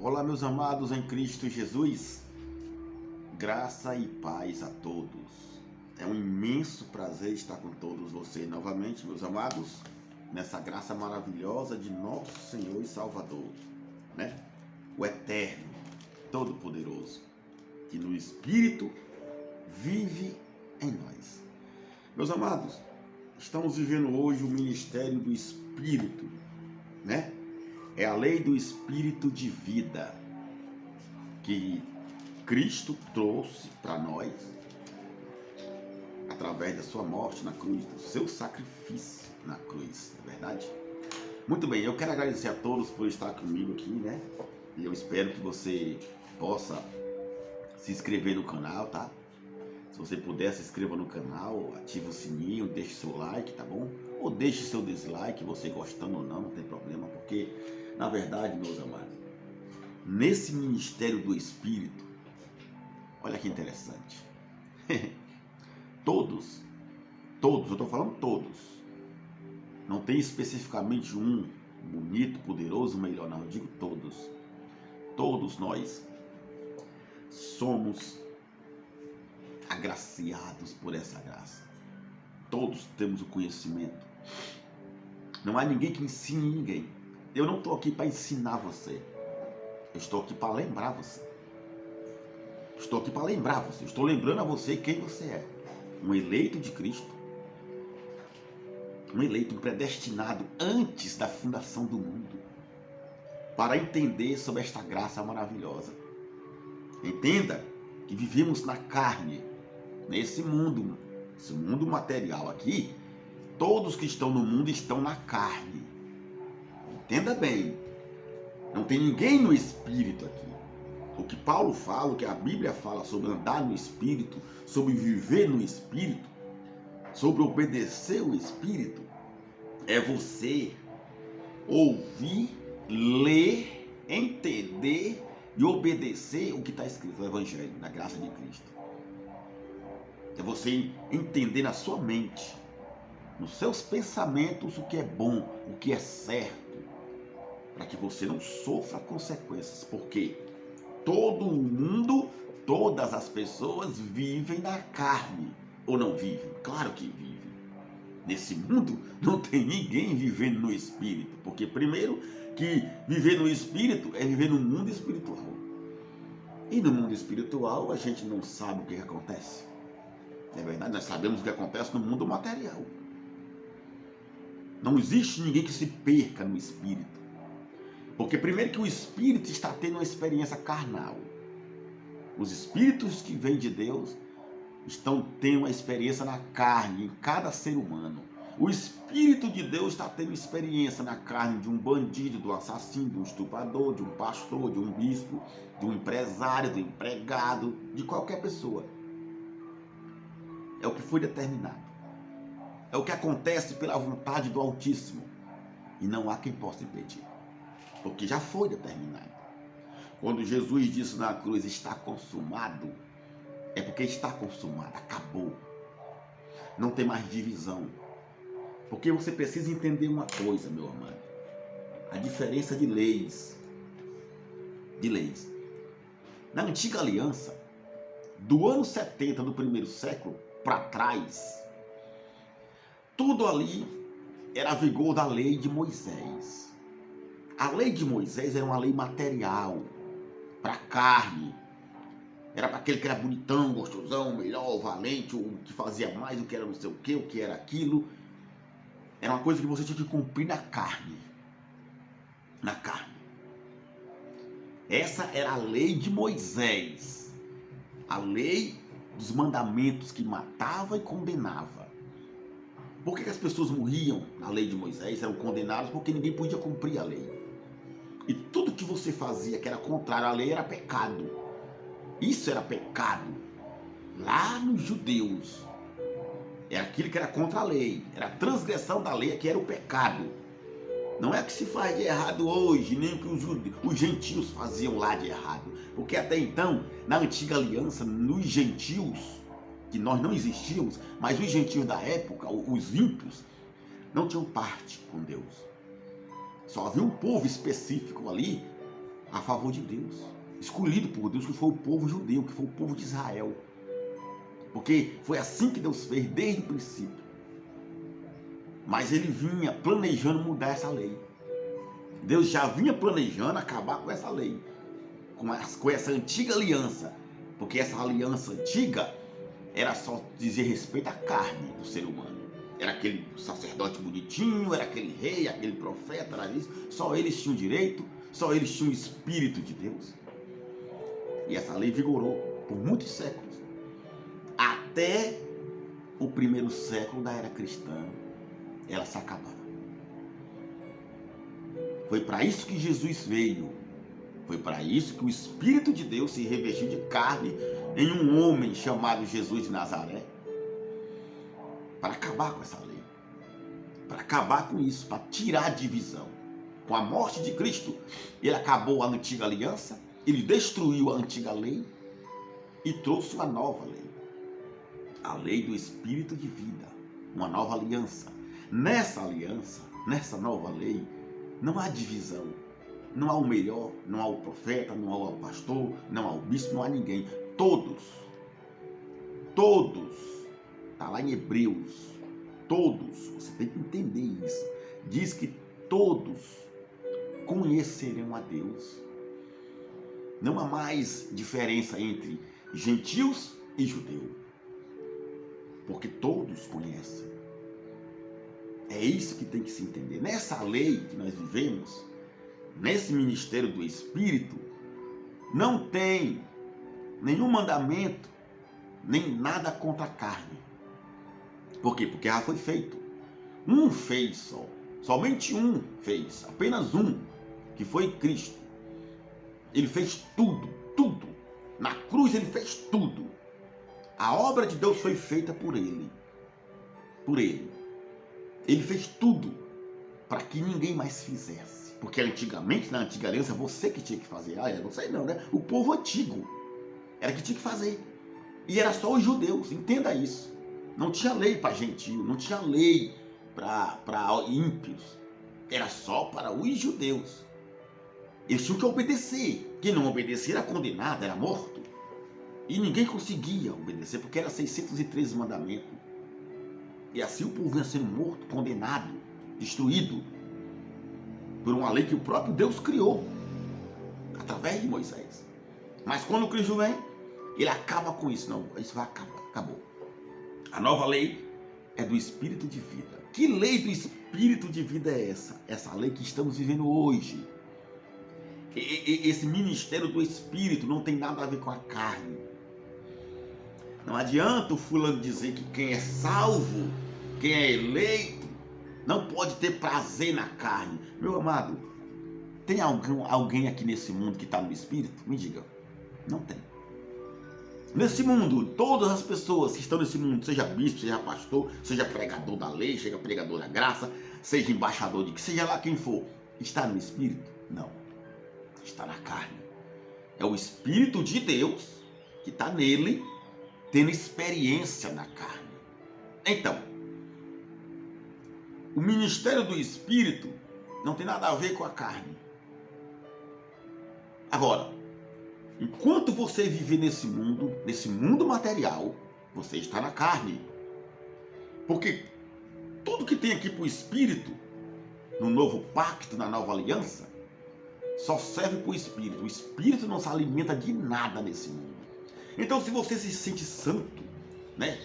Olá, meus amados em Cristo Jesus, graça e paz a todos. É um imenso prazer estar com todos vocês novamente, meus amados, nessa graça maravilhosa de nosso Senhor e Salvador, né? O Eterno, Todo-Poderoso, que no Espírito vive em nós. Meus amados, estamos vivendo hoje o ministério do Espírito, né? É a lei do Espírito de vida que Cristo trouxe para nós através da sua morte na cruz, do seu sacrifício na cruz, não é verdade? Muito bem, eu quero agradecer a todos por estar comigo aqui, né? E eu espero que você possa se inscrever no canal, tá? Se você puder, se inscreva no canal, ative o sininho, deixe seu like, tá bom? Ou deixe seu dislike, você gostando ou não tem problema, porque, na verdade, meus amados, nesse ministério do Espírito, olha que interessante, todos, eu estou falando todos, não tem especificamente um bonito, poderoso, melhor, não, eu digo todos nós somos agraciados por essa graça. Todos temos o conhecimento. Não há ninguém que ensine ninguém. Eu não estou aqui para ensinar você. Eu estou aqui para lembrar você. Estou lembrando a você quem você é. Um eleito de Cristo. Um eleito predestinado antes da fundação do mundo. Para entender sobre esta graça maravilhosa. Entenda que vivemos na carne. Nesse mundo. Esse mundo material aqui. Todos que estão no mundo estão na carne. Entenda bem. Não tem ninguém no Espírito aqui. O que Paulo fala, o que a Bíblia fala sobre andar no Espírito, sobre viver no Espírito, sobre obedecer o Espírito, é você ouvir, ler, entender e obedecer o que está escrito no Evangelho, na graça de Cristo. É você entender na sua mente, nos seus pensamentos, o que é bom, o que é certo, para que você não sofra consequências, porque todo o mundo, todas as pessoas vivem na carne, ou não vivem? Claro que vivem. Nesse mundo não tem ninguém vivendo no Espírito, porque primeiro que viver no Espírito é viver no mundo espiritual. E no mundo espiritual a gente não sabe o que acontece. É verdade, nós sabemos o que acontece no mundo material. Não existe ninguém que se perca no Espírito. Porque primeiro que o Espírito está tendo uma experiência carnal. Os Espíritos que vêm de Deus estão tendo uma experiência na carne, em cada ser humano. O Espírito de Deus está tendo experiência na carne de um bandido, do assassino, de um estuprador, de um pastor, de um bispo, de um empresário, de um empregado, de qualquer pessoa. É o que foi determinado. É o que acontece pela vontade do Altíssimo. E não há quem possa impedir. Porque já foi determinado. Quando Jesus disse na cruz, está consumado, é porque está consumado, acabou. Não tem mais divisão. Porque você precisa entender uma coisa, meu amado. A diferença de leis. Na antiga aliança, do ano 70 do primeiro século para trás, tudo ali era a vigor da lei de Moisés. A lei de Moisés era uma lei material, para a carne. Era para aquele que era bonitão, gostosão, melhor, valente, o que fazia mais, o que era não sei o que era aquilo. Era uma coisa que você tinha que cumprir na carne. Na carne. Essa era a lei de Moisés. A lei dos mandamentos que matava e condenava. Por que as pessoas morriam na lei de Moisés? Eram condenadas porque ninguém podia cumprir a lei. E tudo que você fazia que era contrário à lei era pecado. Isso era pecado. Lá nos judeus. Era aquilo que era contra a lei. Era a transgressão da lei que era o pecado. Não é o que se faz de errado hoje, nem o que os gentios faziam lá de errado. Porque até então, na antiga aliança, nos gentios, que nós não existíamos, mas os gentios da época, os ímpios, não tinham parte com Deus. Só havia um povo específico ali a favor de Deus, escolhido por Deus, que foi o povo judeu, que foi o povo de Israel. Porque foi assim que Deus fez desde o princípio. Mas ele vinha planejando mudar essa lei. Deus já vinha planejando acabar com essa lei, com essa antiga aliança. Porque essa aliança antiga era só dizer respeito à carne do ser humano. Era aquele sacerdote bonitinho, era aquele rei, aquele profeta, era isso. Só eles tinham direito, só eles tinham o Espírito de Deus. E essa lei vigorou por muitos séculos. Até o primeiro século da era cristã, ela se acabava. Foi para isso que Jesus veio. Foi para isso que o Espírito de Deus se revestiu de carne em um homem chamado Jesus de Nazaré. Para acabar com essa lei. Para acabar com isso, para tirar a divisão. Com a morte de Cristo, ele acabou a antiga aliança, ele destruiu a antiga lei e trouxe uma nova lei. A lei do Espírito de vida, uma nova aliança. Nessa aliança, nessa nova lei, não há divisão. Não há o melhor, não há o profeta, não há o pastor, não há o bispo, não há ninguém. Todos, está lá em Hebreus, todos, você tem que entender isso. Diz que todos conhecerão a Deus. Não há mais diferença entre gentios e judeus. Porque todos conhecem. É isso que tem que se entender. Nessa lei que nós vivemos, nesse ministério do Espírito, não tem nenhum mandamento, nem nada contra a carne. Por quê? Porque já foi feito. Um fez só. Somente um fez. Apenas um. Que foi Cristo. Ele fez tudo. Tudo. Na cruz ele fez tudo. A obra de Deus foi feita por ele. Por ele. Ele fez tudo para que ninguém mais fizesse. Porque antigamente, na antiga aliança, você que tinha que fazer. Ah, não sei não, né? O povo antigo era que tinha que fazer. E era só os judeus, entenda isso. Não tinha lei para gentio, não tinha lei para ímpios. Era só para os judeus. Eles tinham que obedecer. Quem não obedecia era condenado, era morto. E ninguém conseguia obedecer, porque era 613 mandamentos. E assim o povo vinha sendo morto, condenado, destruído, por uma lei que o próprio Deus criou, através de Moisés. Mas quando o Cristo vem, ele acaba com isso. Não, isso vai acabar, acabou. A nova lei é do Espírito de vida. Que lei do Espírito de vida é essa? Essa lei que estamos vivendo hoje. Esse ministério do Espírito não tem nada a ver com a carne. Não adianta o fulano dizer que quem é salvo, quem é eleito, não pode ter prazer na carne. Meu amado, tem alguém aqui nesse mundo que está no Espírito? Me diga. Não tem. Nesse mundo, todas as pessoas que estão nesse mundo, seja bispo, seja pastor, seja pregador da lei, seja pregador da graça, seja embaixador de que seja lá quem for, está no Espírito? Não. Está na carne. É o Espírito de Deus que está nele, tendo experiência na carne. Então, o ministério do Espírito não tem nada a ver com a carne. Agora, enquanto você viver nesse mundo material, você está na carne. Porque tudo que tem aqui para o Espírito, no novo pacto, na nova aliança, só serve para o Espírito. O Espírito não se alimenta de nada nesse mundo. Então, se você se sente santo, né?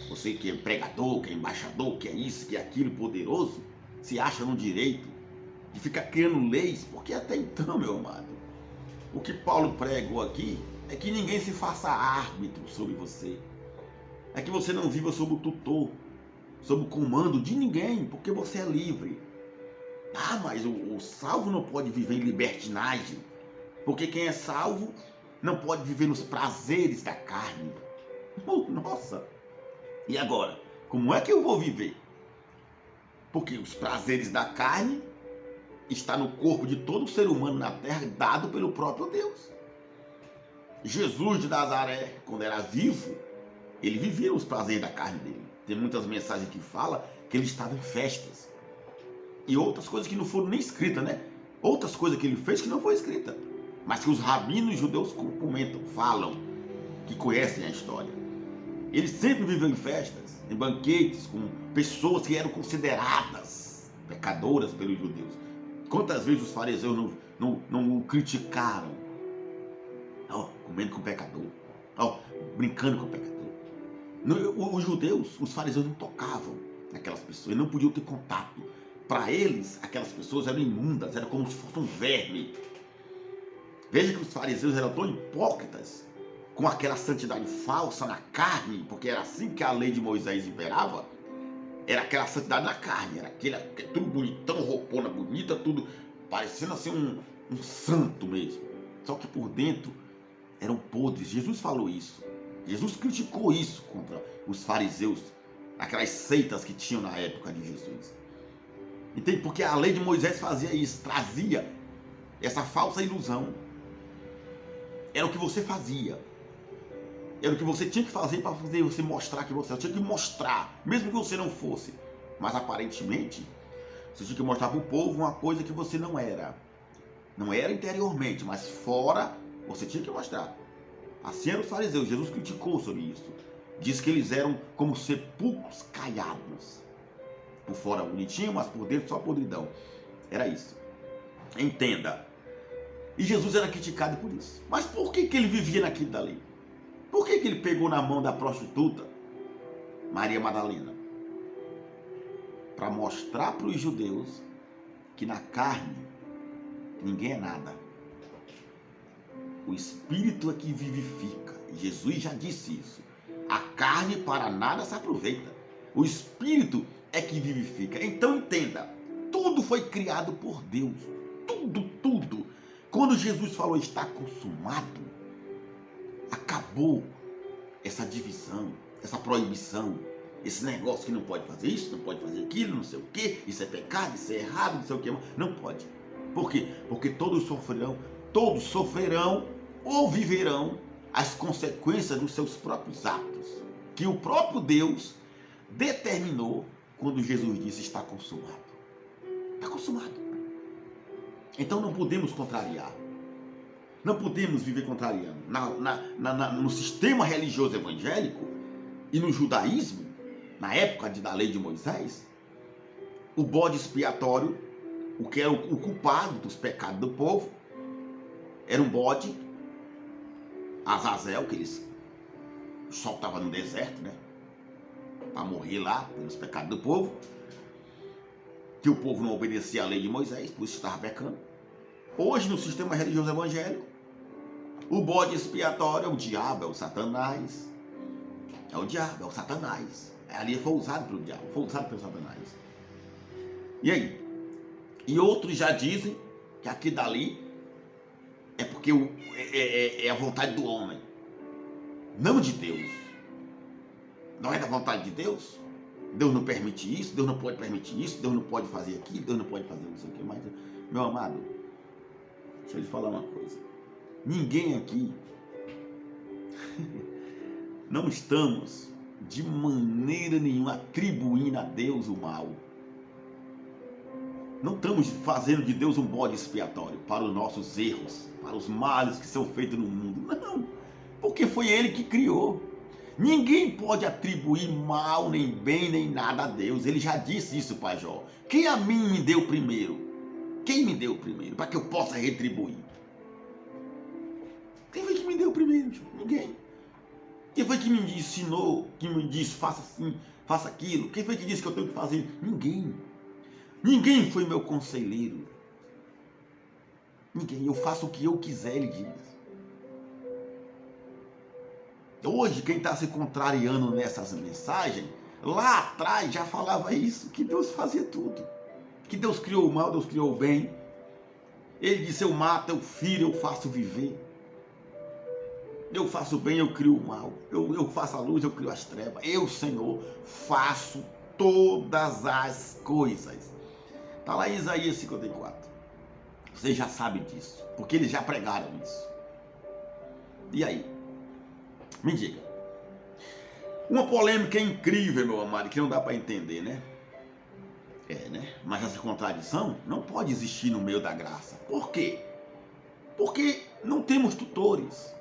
Você que é pregador, que é embaixador, que é isso, que é aquilo, poderoso, se acha no direito de ficar criando leis, porque até então, meu amado, o que Paulo pregou aqui é que ninguém se faça árbitro sobre você. É que você não viva sob o tutor, sob o comando de ninguém, porque você é livre. Ah, mas o salvo não pode viver em libertinagem, porque quem é salvo não pode viver nos prazeres da carne. Nossa! E agora? Como é que eu vou viver? Porque os prazeres da carne está no corpo de todo ser humano na terra, dado pelo próprio Deus. Jesus de Nazaré, quando era vivo, ele vivia os prazeres da carne dele. Tem muitas mensagens que falam que ele estava em festas. E outras coisas que não foram nem escritas, né? Outras coisas que ele fez que não foi escrita. mas que os rabinos judeus comentam, falam, que conhecem a história. Ele sempre viveu em festas, em banquetes, com pessoas que eram consideradas pecadoras pelos judeus. Quantas vezes os fariseus não o criticaram? Comendo com pecador, brincando com pecador. Os judeus, os fariseus não tocavam naquelas pessoas, eles não podiam ter contato. Para eles, aquelas pessoas eram imundas, eram como se fosse um verme. Veja que os fariseus eram tão hipócritas, com aquela santidade falsa na carne, porque era assim que a lei de Moisés imperava. Era aquela santidade na carne, era tudo bonitão, roupona bonita, tudo parecendo assim um santo mesmo. Só que por dentro eram podres. Jesus falou isso. Jesus criticou isso contra os fariseus, aquelas seitas que tinham na época de Jesus. Entende? Porque a lei de Moisés fazia isso, trazia essa falsa ilusão. Era o que você fazia. Era o que você tinha que fazer para fazer você mostrar que você tinha que mostrar, mesmo que você não fosse. Mas aparentemente, você tinha que mostrar para o povo uma coisa que você não era. Não era interiormente, mas fora você tinha que mostrar. Assim eram os fariseus. Jesus criticou sobre isso. Diz que eles eram como sepulcros caiados. Por fora bonitinho, mas por dentro só podridão. Era isso. Entenda. E Jesus era criticado por isso. Mas por que ele vivia naquilo dali? Por que ele pegou na mão da prostituta, Maria Madalena? Para mostrar para os judeus que na carne ninguém é nada. O Espírito é que vivifica. Jesus já disse isso. A carne para nada se aproveita. O Espírito é que vivifica. Então entenda, tudo foi criado por Deus. Tudo. Quando Jesus falou está consumado, acabou essa divisão, essa proibição, esse negócio que não pode fazer isso, não pode fazer aquilo, não sei o que, isso é pecado, isso é errado, não sei o que, não pode. Por quê? Porque todos sofrerão ou viverão as consequências dos seus próprios atos, que o próprio Deus determinou quando Jesus disse está consumado. Está consumado. Então não podemos contrariar. Não podemos viver contrariando. No sistema religioso evangélico e no judaísmo, na época da lei de Moisés, o bode expiatório, o que era o culpado dos pecados do povo, era um bode, Azazel, que eles soltavam no deserto, né? Para morrer lá pelos pecados do povo. Que o povo não obedecia à lei de Moisés, por isso estava pecando. Hoje, no sistema religioso evangélico, o bode expiatório é o diabo, é o Satanás. É o diabo, é o Satanás. Ali foi usado pelo diabo, foi usado pelo Satanás. E aí? E outros já dizem que aqui dali é porque é a vontade do homem, não de Deus. Não é da vontade de Deus? Deus não permite isso, Deus não pode permitir isso, Deus não pode fazer aquilo, Deus não pode fazer não sei o que mais. Meu amado, deixa eu lhe falar uma coisa. Ninguém aqui, não estamos de maneira nenhuma atribuindo a Deus o mal. Não estamos fazendo de Deus um bode expiatório para os nossos erros, para os males que são feitos no mundo. Não, porque foi Ele que criou. Ninguém pode atribuir mal, nem bem, nem nada a Deus. Ele já disse isso para Jó. Quem a mim me deu primeiro? Quem me deu primeiro? Para que eu possa retribuir. Quem foi que me deu primeiro? Ninguém. Quem foi que me ensinou, que me disse faça assim, faça aquilo? Quem foi que disse que eu tenho que fazer? Ninguém. Ninguém foi meu conselheiro. Ninguém. Eu faço o que eu quiser, ele diz. Hoje, quem está se contrariando nessas mensagens, lá atrás já falava isso, que Deus fazia tudo. Que Deus criou o mal, Deus criou o bem. Ele disse, eu mato, eu firo, eu faço viver. Eu faço o bem, eu crio o mal. Eu faço a luz, eu crio as trevas. Eu, Senhor, faço todas as coisas. Está lá em Isaías 54. Você já sabe disso, porque eles já pregaram isso. E aí? Me diga. Uma polêmica incrível, meu amado, que não dá para entender, né? Mas essa contradição não pode existir no meio da graça. Por quê? Porque não temos tutores.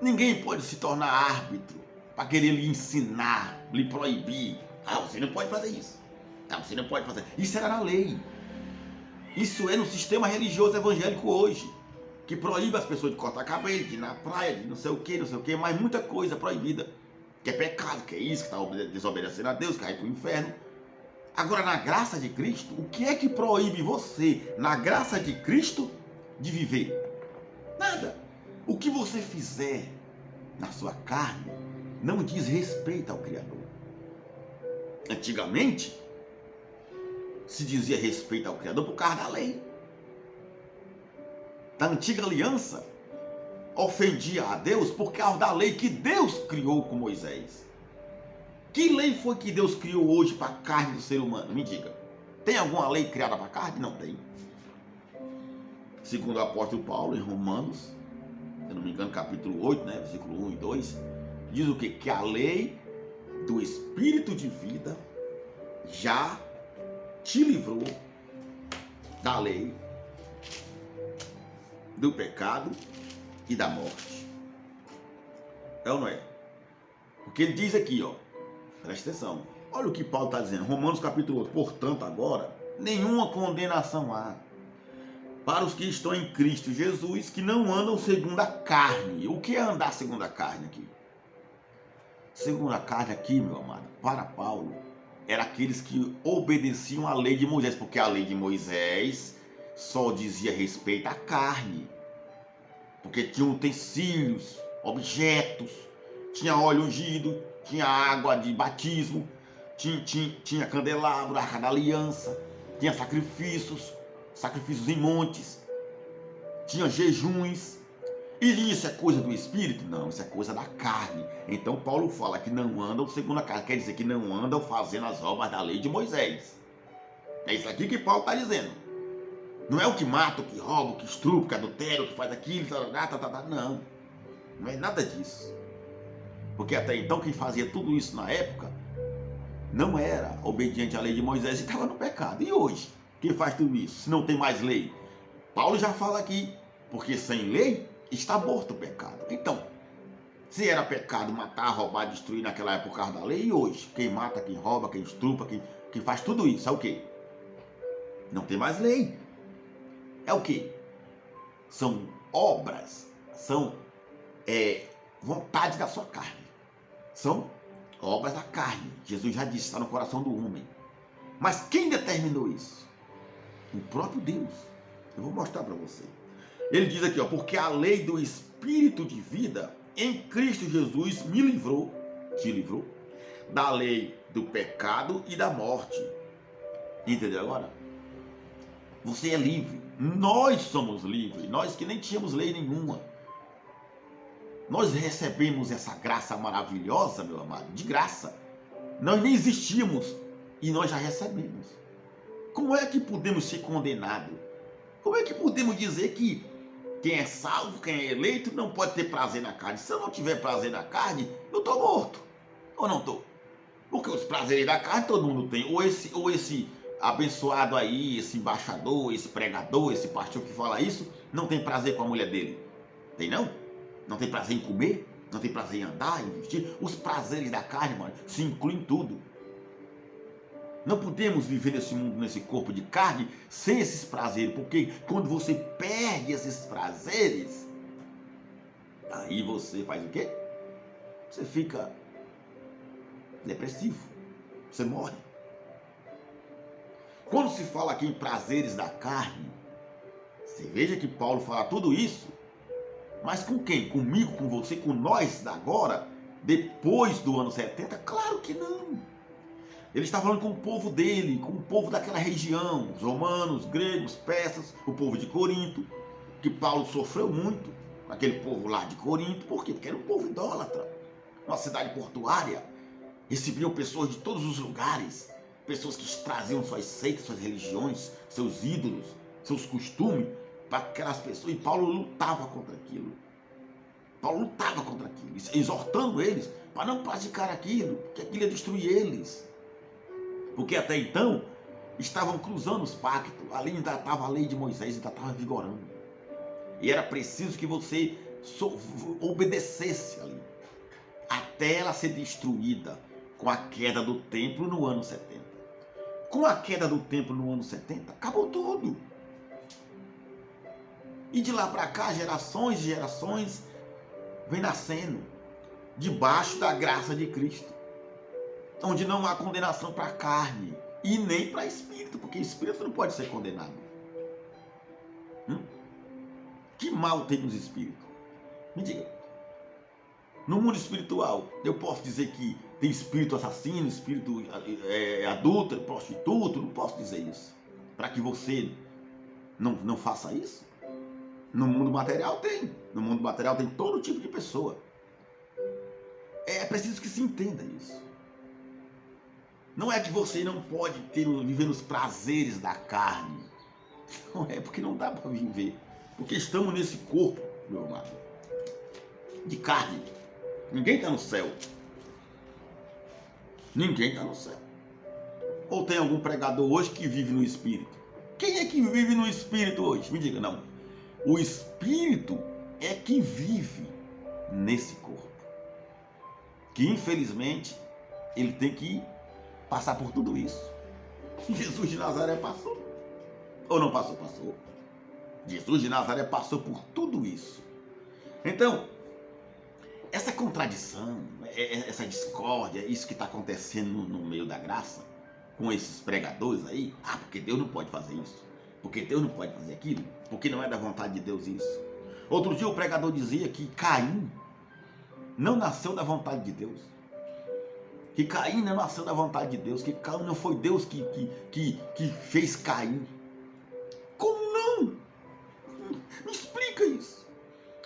Ninguém pode se tornar árbitro para querer lhe ensinar, lhe proibir. Ah, você não pode fazer isso. Ah, você não pode fazer. Isso era na lei. Isso é no sistema religioso evangélico hoje, que proíbe as pessoas de cortar cabelo, de ir na praia, de não sei o que, mas muita coisa proibida. Que é pecado, que é isso, que está desobedecendo a Deus, que vai para o inferno. Agora, na graça de Cristo, o que é que proíbe você, na graça de Cristo, de viver? Nada. O que você fizer na sua carne não diz respeito ao Criador. Antigamente, se dizia respeito ao Criador por causa da lei. Da antiga aliança, ofendia a Deus por causa da lei que Deus criou com Moisés. Que lei foi que Deus criou hoje para a carne do ser humano? Me diga. Tem alguma lei criada para a carne? Não tem. Segundo o apóstolo Paulo, em Romanos, se eu não me engano, capítulo 8, né, versículo 1 e 2, diz o quê? Que a lei do Espírito de vida já te livrou da lei, do pecado e da morte. É ou não é? Porque ele diz aqui, ó, presta atenção, olha o que Paulo está dizendo, Romanos capítulo 8, portanto agora, nenhuma condenação há para os que estão em Cristo Jesus, que não andam segundo a carne. O que é andar segundo a carne aqui? Segundo a carne aqui, meu amado, para Paulo, era aqueles que obedeciam à lei de Moisés, porque a lei de Moisés só dizia respeito à carne, porque tinha utensílios, objetos, tinha óleo ungido, tinha água de batismo, tinha candelabro, arca da aliança, tinha sacrifícios em montes, tinha jejuns. E isso é coisa do Espírito? Não, isso é coisa da carne. Então Paulo fala que não andam segundo a carne, quer dizer que não andam fazendo as obras da lei de Moisés. É isso aqui que Paulo está dizendo. Não é o que mata, o que rouba, o que estrupa, o que adultera, o que faz aquilo, não. Não é nada disso. Porque até então quem fazia tudo isso na época não era obediente à lei de Moisés e estava no pecado. E hoje, quem faz tudo isso, se não tem mais lei? Paulo já fala aqui, porque sem lei está morto o pecado. Então, se era pecado matar, roubar, destruir naquela época por causa da lei, e hoje, quem mata, quem rouba, quem estrupa, quem faz tudo isso, é o quê? Não tem mais lei. É o quê? São obras, são vontades da sua carne. São obras da carne. Jesus já disse, está no coração do homem. Mas quem determinou isso? O próprio Deus. Eu vou mostrar para você. Ele diz aqui, ó, porque a lei do Espírito de vida em Cristo Jesus me livrou, te livrou, da lei do pecado e da morte. Entendeu agora? Você é livre. Nós somos livres. Nós que nem tínhamos lei nenhuma. Nós recebemos essa graça maravilhosa, meu amado, de graça. Nós nem existíamos e nós já recebemos. Como é que podemos ser condenados? Como é que podemos dizer que quem é salvo, quem é eleito, não pode ter prazer na carne? Se eu não tiver prazer na carne, eu estou morto. Ou não estou? Porque os prazeres da carne todo mundo tem. Ou esse abençoado aí, esse embaixador, esse pregador, esse pastor que fala isso, não tem prazer com a mulher dele. Tem não? Não tem prazer em comer? Não tem prazer em andar, em vestir? Os prazeres da carne, mano, se incluem em tudo. Não podemos viver nesse mundo, nesse corpo de carne, sem esses prazeres. Porque quando você perde esses prazeres, aí você faz o quê? Você fica depressivo. Você morre. Quando se fala aqui em prazeres da carne, você veja que Paulo fala tudo isso. Mas com quem? Comigo, com você, com nós da agora? Depois do ano 70? Claro que não. Ele está falando com o povo dele, com o povo daquela região, os romanos, gregos, persas, o povo de Corinto, que Paulo sofreu muito com aquele povo lá de Corinto. Por quê? Porque era um povo idólatra, uma cidade portuária, recebiam pessoas de todos os lugares, pessoas que traziam suas seitas, suas religiões, seus ídolos, seus costumes para aquelas pessoas, e Paulo lutava contra aquilo. Paulo lutava contra aquilo, exortando eles para não praticar aquilo, porque aquilo ia destruir eles. Porque até então estavam cruzando os pactos, ali ainda estava a lei de Moisés, ainda estava vigorando. E era preciso que você obedecesse ali, até ela ser destruída com a queda do templo no ano 70. Com a queda do templo no ano 70, acabou tudo. E de lá para cá, gerações e gerações vem nascendo debaixo da graça de Cristo, onde não há condenação para a carne e nem para espírito, porque espírito não pode ser condenado. Que mal tem nos espíritos? Me diga. No mundo espiritual, eu posso dizer que tem espírito assassino, espírito adúltero, prostituto? Não posso dizer isso. Para que você não faça isso. No mundo material tem. No mundo material tem todo tipo de pessoa. É preciso que se entenda isso. Não é que você não pode viver nos prazeres da carne. Não é porque não dá para viver. Porque estamos nesse corpo, meu amado, de carne. Ninguém está no céu. Ninguém está no céu. Ou tem algum pregador hoje que vive no espírito? Quem é que vive no espírito hoje? Me diga, não. O espírito é que vive nesse corpo. Que infelizmente ele tem que passar por tudo isso. Jesus de Nazaré passou. Ou não passou? Passou. Jesus de Nazaré passou por tudo isso. Então, essa contradição, essa discórdia, isso que está acontecendo no meio da graça, com esses pregadores aí, porque Deus não pode fazer isso, porque Deus não pode fazer aquilo, porque não é da vontade de Deus isso. Outro dia o pregador dizia que Caim não nasceu da vontade de Deus, que Caim não nasceu da vontade de Deus, que Caim não foi Deus que fez Caim. Como não? Me explica isso.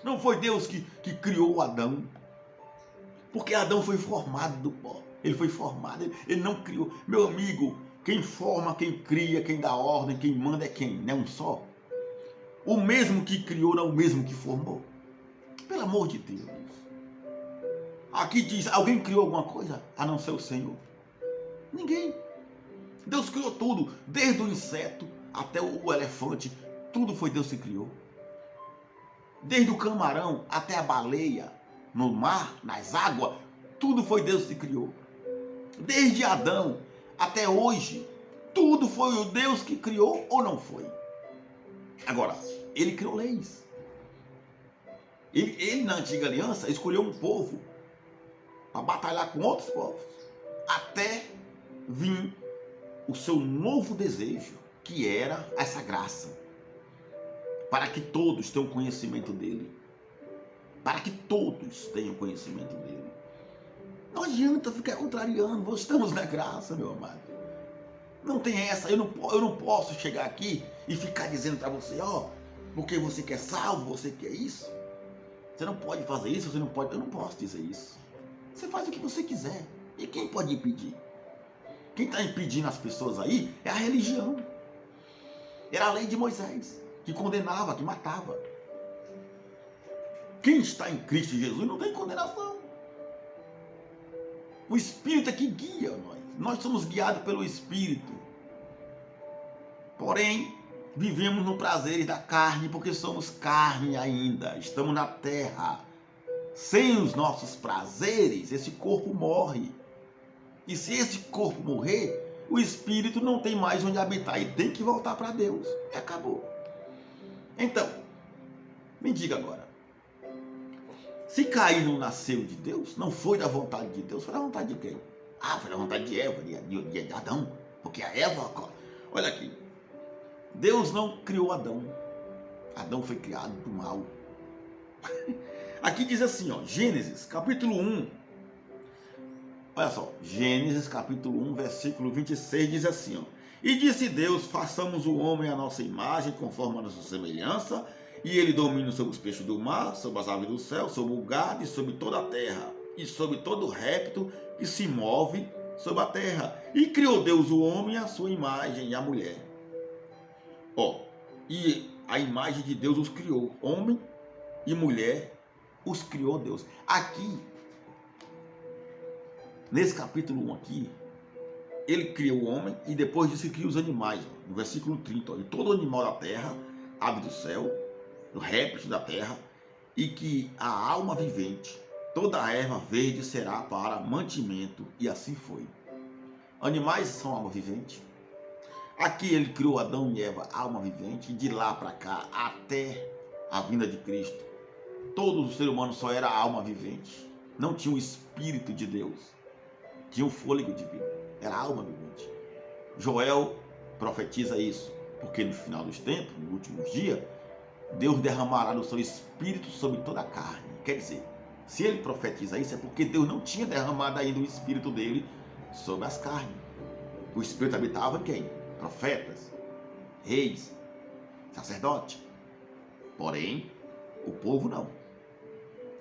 Não foi Deus que criou Adão, porque Adão foi formado do pó. Ele foi formado, ele não criou. Meu amigo, quem forma, quem cria, quem dá ordem, quem manda é quem? Não é um só? O mesmo que criou não é o mesmo que formou? Pelo amor de Deus. Aqui diz, alguém criou alguma coisa a não ser o Senhor? Ninguém. Deus criou tudo, desde o inseto até o elefante, tudo foi Deus que criou. Desde o camarão até a baleia, no mar, nas águas, tudo foi Deus que criou. Desde Adão até hoje, tudo foi o Deus que criou ou não foi? Agora, ele criou leis. Ele na antiga aliança escolheu um povo para batalhar com outros povos, até vir o seu novo desejo, que era essa graça, para que todos tenham conhecimento dele, para que todos tenham conhecimento dele. Não adianta ficar contrariando, nós estamos na graça, meu amado. Não tem essa, eu não posso chegar aqui e ficar dizendo para você, porque você quer salvo, você quer isso. Você não pode fazer isso, você não pode, eu não posso dizer isso. Você faz o que você quiser. E quem pode impedir? Quem está impedindo as pessoas aí é a religião. Era a lei de Moisés, que condenava, que matava. Quem está em Cristo Jesus não tem condenação. O Espírito é que guia nós. Nós somos guiados pelo Espírito. Porém, vivemos no prazer da carne, porque somos carne ainda. Estamos na terra. Sem os nossos prazeres, esse corpo morre. E se esse corpo morrer, o Espírito não tem mais onde habitar. E tem que voltar para Deus. E acabou. Então, me diga agora. Se Caim não nasceu de Deus, não foi da vontade de Deus, foi da vontade de quem? Foi da vontade de Eva, de Adão. Porque a Eva, olha aqui, Deus não criou Adão. Adão foi criado do mal. Aqui diz assim, Gênesis capítulo 1. Olha só, Gênesis capítulo 1, versículo 26 diz assim, E disse Deus, façamos o homem à nossa imagem, conforme a nossa semelhança, e ele domina sobre os peixes do mar, sobre as aves do céu, sobre o gado e sobre toda a terra, e sobre todo réptil que se move sobre a terra. E criou Deus o homem à sua imagem e a mulher. E a imagem de Deus os criou, homem e mulher os criou Deus. Aqui, nesse capítulo 1 aqui, ele criou o homem e depois disso cria os animais. No versículo 30, e todo animal da terra, ave do céu, do réptil da terra, e que a alma vivente, toda a erva verde será para mantimento, e assim foi. Animais são alma vivente. Aqui ele criou Adão e Eva, alma vivente, e de lá para cá, até a vinda de Cristo, todos os seres humanos só era alma vivente. Não tinha o Espírito de Deus, tinha o fôlego divino, era alma vivente. Joel profetiza isso, porque no final dos tempos, nos últimos dias, Deus derramará do seu Espírito sobre toda a carne. Quer dizer, se ele profetiza isso, é porque Deus não tinha derramado ainda o Espírito dele sobre as carnes. O Espírito habitava em quem? Profetas, reis, sacerdotes. Porém, o povo não.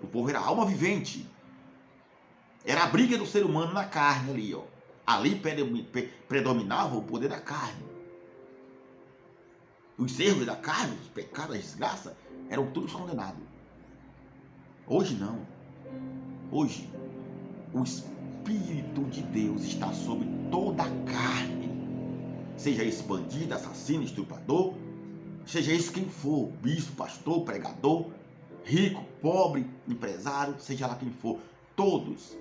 O povo era alma vivente. Era a briga do ser humano na carne ali, ó. Ali predominava o poder da carne. Os erros da carne, os pecados, a desgraça, eram todos condenados. Hoje não. Hoje, o Espírito de Deus está sobre toda a carne. Seja esse bandido, assassino, estuprador, seja esse quem for, bispo, pastor, pregador, rico, pobre, empresário, seja lá quem for, todos,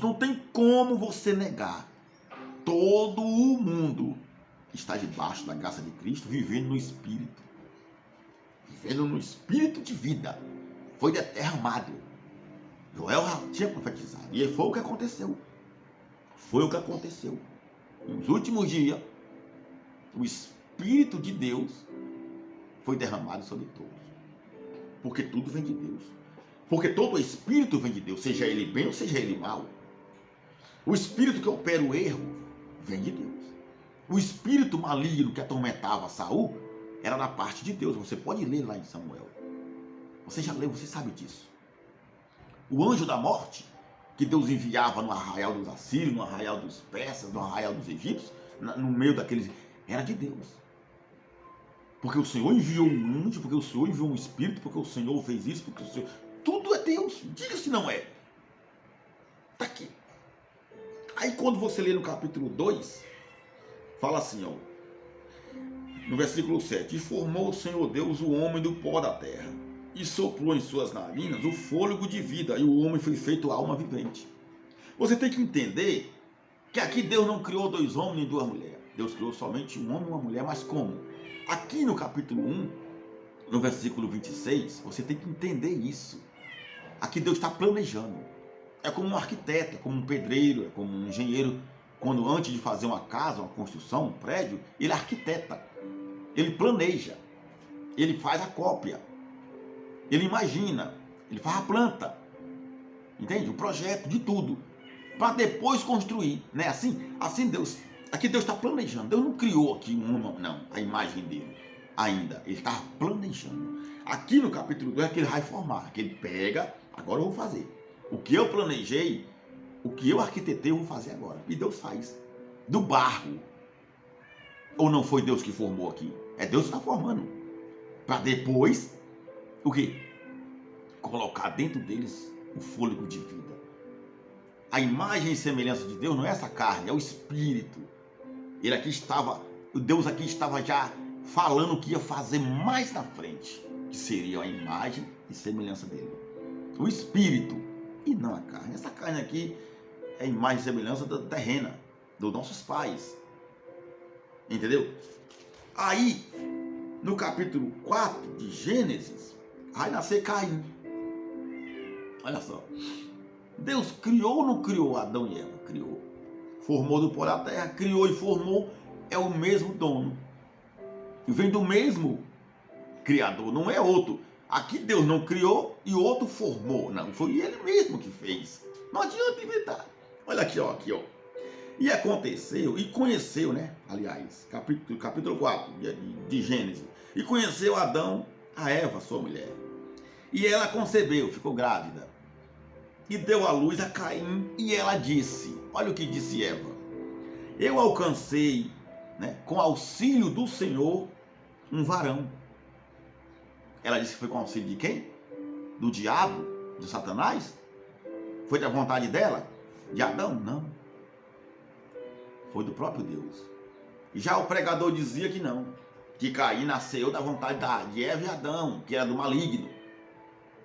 não tem como você negar. Todo o mundo está debaixo da graça de Cristo, vivendo no Espírito de vida. Foi derramado. Joel já tinha profetizado, e foi o que aconteceu. Nos últimos dias, o Espírito de Deus foi derramado sobre todos. Porque tudo vem de Deus. Porque todo Espírito vem de Deus, seja ele bem ou seja ele mal. O Espírito que opera o erro vem de Deus. O espírito maligno que atormentava Saul era da parte de Deus. Você pode ler lá em Samuel. Você já leu, você sabe disso. O anjo da morte, que Deus enviava no arraial dos assírios, no arraial dos persas, no arraial dos egípcios, no meio daqueles, era de Deus. Porque o Senhor enviou um anjo, porque o Senhor enviou um espírito, porque o Senhor fez isso, porque o Senhor... Tudo é Deus. Diga se não é. Está aqui. Aí quando você lê no capítulo 2, fala assim, ó, no versículo 7, e formou o Senhor Deus o homem do pó da terra, e soprou em suas narinas o fôlego de vida, e o homem foi feito alma vivente. Você tem que entender que aqui Deus não criou dois homens nem duas mulheres. Deus criou somente um homem e uma mulher, mas como? Aqui no capítulo 1, no versículo 26, você tem que entender isso. Aqui Deus está planejando. É como um arquiteto, é como um pedreiro, é como um engenheiro. Quando antes de fazer uma casa, uma construção, um prédio, ele arquiteta, ele planeja, ele faz a cópia, ele imagina, ele faz a planta, entende? O projeto de tudo, para depois construir, né? Assim Deus, aqui Deus está planejando. Deus não criou aqui não, a imagem dele ainda, ele está planejando. Aqui no capítulo 2 é que ele vai formar, que ele pega, agora eu vou fazer. O que eu planejei, o que eu arquitetei, eu vou fazer agora. E Deus faz. Do barro. Ou não foi Deus que formou aqui? É Deus que está formando. Para depois, o quê? Colocar dentro deles o fôlego de vida. A imagem e semelhança de Deus não é essa carne, é o Espírito. Deus aqui estava já falando o que ia fazer mais na frente. Que seria a imagem e semelhança dele. O Espírito e não a carne. Essa carne aqui é a imagem e semelhança da terrena, dos nossos pais. Entendeu? Aí, no capítulo 4 de Gênesis, vai nascer Caim. Olha só. Deus criou ou não criou Adão e Eva? Criou. Formou do pó da terra, criou e formou. É o mesmo dono. E vem do mesmo Criador, não é outro. Aqui Deus não criou e outro formou. Não, foi ele mesmo que fez. Não adianta inventar. Olha aqui, ó. E aconteceu, e conheceu, né? Aliás, capítulo 4 de Gênesis. E conheceu Adão, a Eva, sua mulher. E ela concebeu, ficou grávida. E deu à luz a Caim. E ela disse, olha o que disse Eva. Eu alcancei, né, com auxílio do Senhor, um varão. Ela disse que foi com auxílio de quem? Do diabo? De Satanás? Foi da vontade dela? De Adão? Não. Foi do próprio Deus. E já o pregador dizia que não. que Caim nasceu da vontade de Eva e Adão, que era do maligno.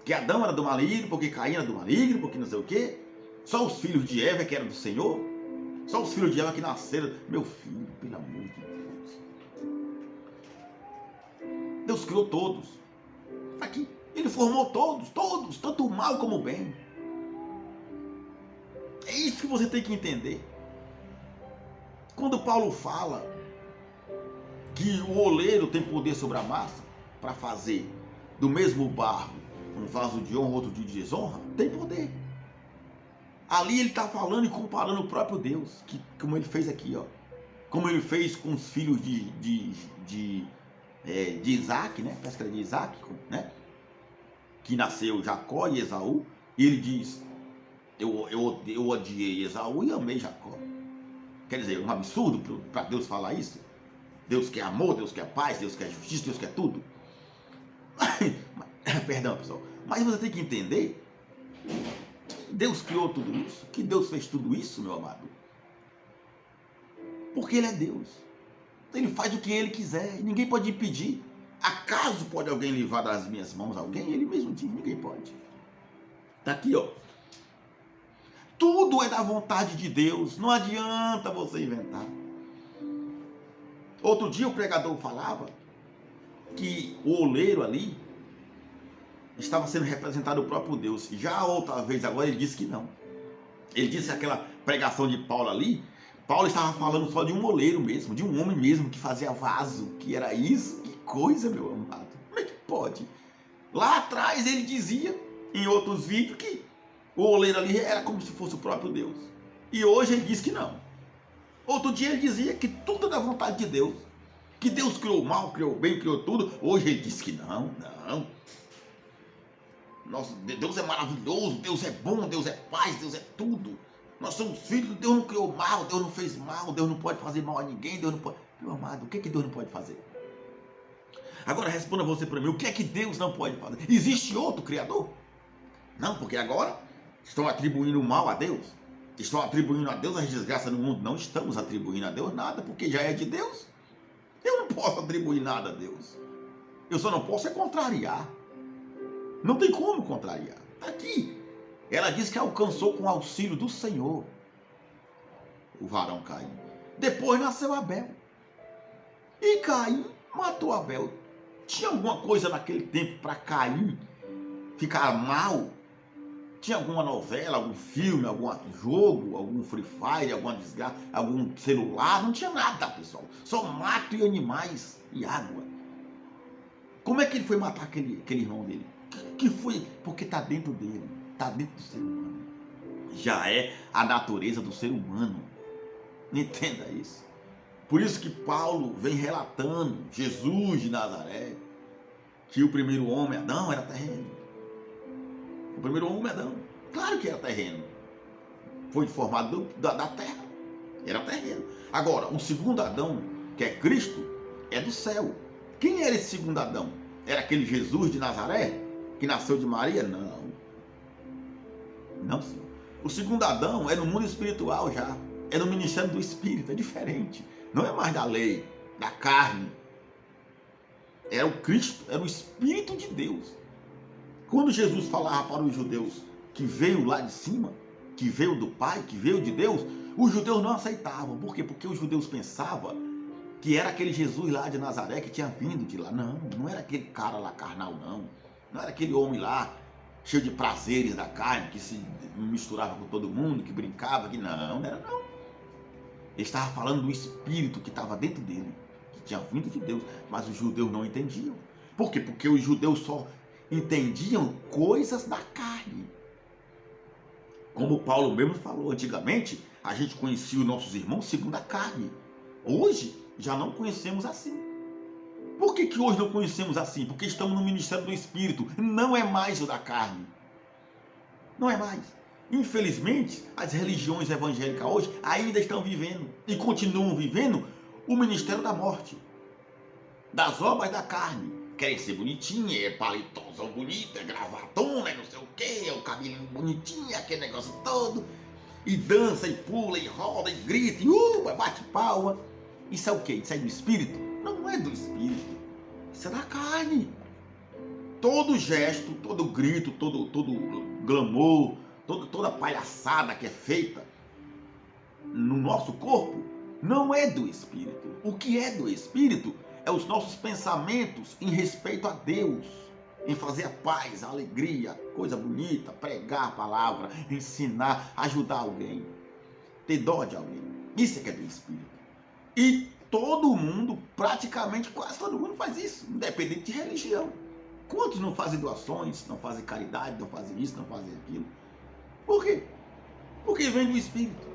Que Adão era do maligno, porque Caim era do maligno, porque não sei o quê. Só os filhos de Eva que eram do Senhor. Só os filhos de Eva que nasceram. Meu filho, pelo amor de Deus. Deus criou todos. Aqui. Ele formou todos, tanto o mal como o bem. É isso que você tem que entender. Quando Paulo fala que o oleiro tem poder sobre a massa para fazer do mesmo barro um vaso de honra, outro de desonra, tem poder. Ali ele está falando e comparando o próprio Deus, que, como ele fez aqui, ó, como ele fez com os filhos de Isaac, né? Parece que era de Isaac, né? Que nasceu Jacó e Esaú, e ele diz: eu odiei Esaú e amei Jacó. Quer dizer, um absurdo para Deus falar isso. Deus quer amor, Deus quer paz, Deus quer justiça, Deus quer tudo. Perdão, pessoal. Mas você tem que entender, Deus criou tudo isso, que Deus fez tudo isso, meu amado. Porque Ele é Deus. Ele faz o que Ele quiser, ninguém pode impedir. Acaso pode alguém livrar das minhas mãos alguém? Ele mesmo diz, ninguém pode. Está aqui, ó. Tudo é da vontade de Deus, não adianta você inventar. Outro dia o pregador falava que o oleiro ali estava sendo representado o próprio Deus. Já outra vez agora ele disse que não. Ele disse que aquela pregação de Paulo ali, Paulo estava falando só de um oleiro mesmo, de um homem mesmo que fazia vaso, que era isso. Que coisa, meu amado. Como é que pode? Lá atrás ele dizia, em outros vídeos, que o oleiro ali era como se fosse o próprio Deus. E hoje ele diz que não. Outro dia ele dizia que tudo é da vontade de Deus. Que Deus criou o mal, criou o bem, criou tudo. Hoje ele diz que não. Nossa, Deus é maravilhoso, Deus é bom, Deus é paz, Deus é tudo. Nós somos filhos, Deus não criou mal, Deus não fez mal, Deus não pode fazer mal a ninguém, Deus não pode... Meu amado, o que Deus não pode fazer? Agora responda você para mim, o que é que Deus não pode fazer? Existe outro Criador? Não, porque agora estão atribuindo o mal a Deus. Estão atribuindo a Deus as desgraças no mundo. Não estamos atribuindo a Deus nada, porque já é de Deus. Eu não posso atribuir nada a Deus. Eu só não posso contrariar. Não tem como contrariar. Está aqui. Ela diz que alcançou com o auxílio do Senhor o varão Caim. Depois nasceu Abel. E Caim matou Abel. Tinha alguma coisa naquele tempo para Caim ficar mal? Tinha alguma novela, algum filme, algum jogo, algum Free Fire, alguma desgraça, algum celular? Não tinha nada, pessoal. Só mato e animais e água. Como é que ele foi matar aquele irmão dele? Que foi? Porque está dentro dele. Está dentro do ser humano. Já é a natureza do ser humano. Entenda isso. Por isso que Paulo vem relatando, Jesus de Nazaré, que o primeiro homem, Adão, era terreno. O primeiro homem, Adão, claro que era terreno. Foi formado da terra. Era terreno. Agora, o segundo Adão, que é Cristo, é do céu. Quem era esse segundo Adão? Era aquele Jesus de Nazaré, que nasceu de Maria? Não. Não, senhor. O segundo Adão é no mundo espiritual já. É no ministério do Espírito, é diferente. Não é mais da lei, da carne. Era o Cristo, era o Espírito de Deus. Quando Jesus falava para os judeus que veio lá de cima, que veio do Pai, que veio de Deus, os judeus não aceitavam. Por quê? Porque os judeus pensavam que era aquele Jesus lá de Nazaré que tinha vindo de lá. Não, não era aquele cara lá carnal, não. Não era aquele homem lá cheio de prazeres da carne, que se misturava com todo mundo, que brincava, que não era não. Ele estava falando do Espírito que estava dentro dele, que tinha vindo de Deus, mas os judeus não entendiam. Por quê? Porque os judeus só entendiam coisas da carne. Como Paulo mesmo falou, antigamente a gente conhecia os nossos irmãos segundo a carne. Hoje já não conhecemos assim. Por que hoje não conhecemos assim? Porque estamos no ministério do Espírito, não é mais o da carne. Não é mais. Infelizmente, as religiões evangélicas hoje ainda estão vivendo e continuam vivendo o ministério da morte, das obras da carne. Querem ser bonitinha, é paletózão bonito, é gravatona, é não sei o que, é o cabelinho bonitinho, aquele negócio todo. E dança, e pula, e roda, e grita, e bate palma. Isso é o quê? Isso é do Espírito? Não é. é do Espírito, isso é da carne. Todo gesto, todo grito, todo glamour, toda palhaçada que é feita no nosso corpo não é do Espírito. O que é do Espírito é os nossos pensamentos em respeito a Deus, em fazer a paz, a alegria, coisa bonita, pregar a palavra, ensinar, ajudar alguém, ter dó de alguém. Isso é que é do Espírito. E todo mundo, praticamente quase todo mundo faz isso, independente de religião. Quantos não fazem doações, não fazem caridade, não fazem isso, não fazem aquilo? Por quê? Porque vem do Espírito.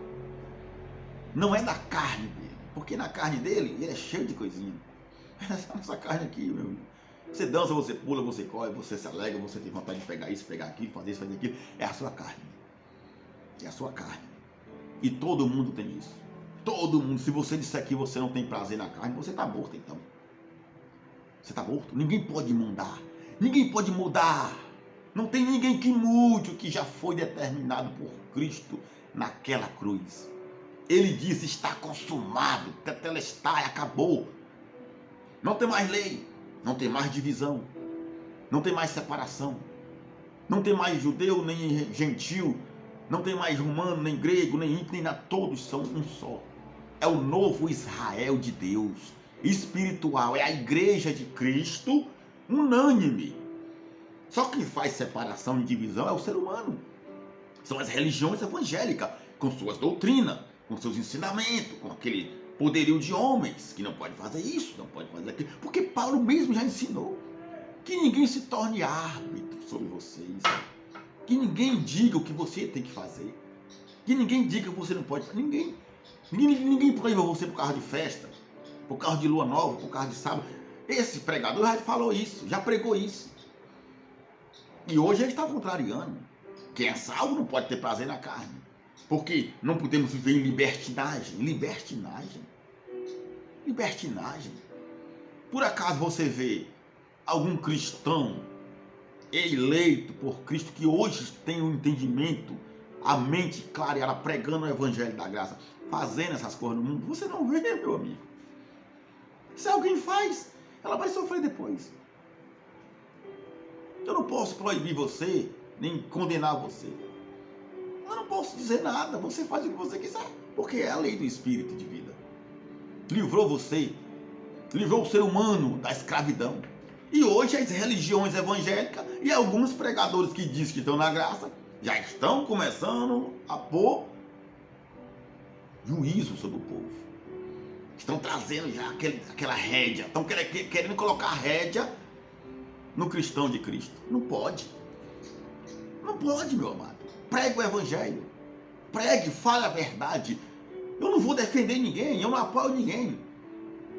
Não é da carne dele. Porque na carne dele, ele é cheio de coisinha. Essa nossa carne aqui, meu amigo. Você dança, você pula, você corre, você se alegra, você tem vontade de pegar isso, pegar aquilo, fazer isso, fazer aquilo. É a sua carne. É a sua carne. E todo mundo tem isso. Todo mundo. Se você disser que você não tem prazer na carne, você está morto então. Você está morto. Ninguém pode mudar. Ninguém pode mudar. Não tem ninguém que mude o que já foi determinado por Cristo naquela cruz. Ele disse: está consumado, tetelestai, acabou. Não tem mais lei, não tem mais divisão, não tem mais separação, não tem mais judeu nem gentil, não tem mais romano, nem grego, nem ímpio, nem nada, todos são um só. É o novo Israel de Deus, espiritual, é a igreja de Cristo unânime. Só quem faz separação e divisão é o ser humano. São as religiões evangélicas, com suas doutrinas, com seus ensinamentos, com aquele poderio de homens, que não pode fazer isso, não pode fazer aquilo. Porque Paulo mesmo já ensinou que ninguém se torne árbitro sobre vocês, que ninguém diga o que você tem que fazer, que ninguém diga que você não pode fazer. Ninguém proíba você por causa de festa, por causa de lua nova, por causa de sábado. Esse pregador já falou isso, já pregou isso. E hoje ele está contrariando. Quem é salvo não pode ter prazer na carne. Porque não podemos viver em libertinagem. Libertinagem. Por acaso você vê algum cristão eleito por Cristo que hoje tem um entendimento, a mente clara, e ela pregando o evangelho da graça, fazendo essas coisas no mundo? Você não vê, meu amigo. Se alguém faz, ela vai sofrer depois. Eu não posso proibir você, nem condenar você. Eu não posso dizer nada, você faz o que você quiser, porque é a lei do Espírito de vida. Livrou você, livrou o ser humano da escravidão. E hoje as religiões evangélicas e alguns pregadores que dizem que estão na graça, já estão começando a pôr juízo sobre o povo. Estão trazendo já aquela rédea, estão querendo colocar rédea no cristão de Cristo. Não pode. Não pode, meu amado. Pregue o evangelho. Pregue, fale a verdade. Eu não vou defender ninguém, eu não apoio ninguém.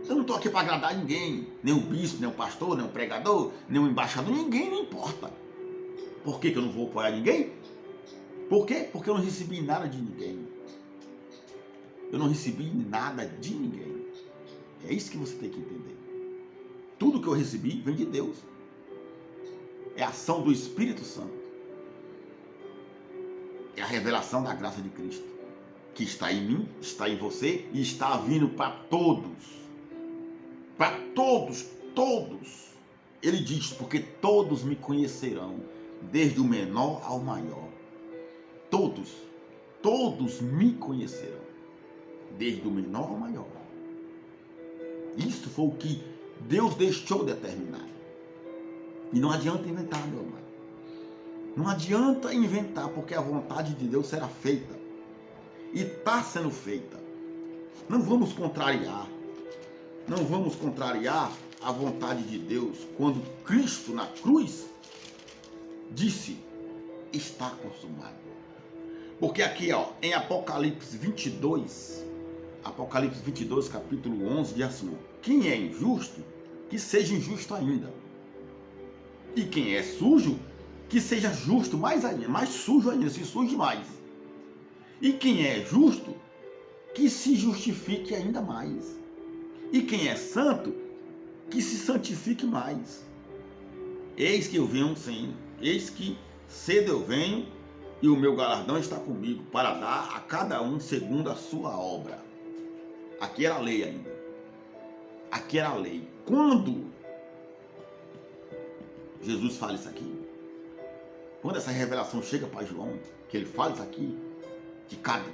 Eu não estou aqui para agradar ninguém. Nem o bispo, nem o pastor, nem o pregador, nem o embaixador. Ninguém, não importa. Por que eu não vou apoiar ninguém? Por quê? Porque eu não recebi nada de ninguém. Eu não recebi nada de ninguém. É isso que você tem que entender. Tudo que eu recebi vem de Deus. É a ação do Espírito Santo. É a revelação da graça de Cristo, que está em mim, está em você e está vindo para todos. Para todos, todos. Ele diz: porque todos me conhecerão, desde o menor ao maior. Todos me conhecerão, desde o menor ao maior. Isso foi o que Deus deixou determinado. E não adianta inventar, meu amado. Não adianta inventar, porque a vontade de Deus será feita. E está sendo feita. Não vamos contrariar. Não vamos contrariar a vontade de Deus quando Cristo na cruz disse: está consumado. Porque aqui, ó, em Apocalipse 22, capítulo 11, diz assim: quem é injusto, que seja injusto ainda. E quem é sujo, que seja justo mais ainda, mais sujo ainda, se suje mais. E quem é justo, que se justifique ainda mais. E quem é santo, que se santifique mais. Eis que eu venho, sim, eis que cedo eu venho, e o meu galardão está comigo, para dar a cada um segundo a sua obra. Aqui era a lei ainda. Aqui era a lei. Quando Jesus fala isso aqui, quando essa revelação chega para João, que ele fala isso aqui,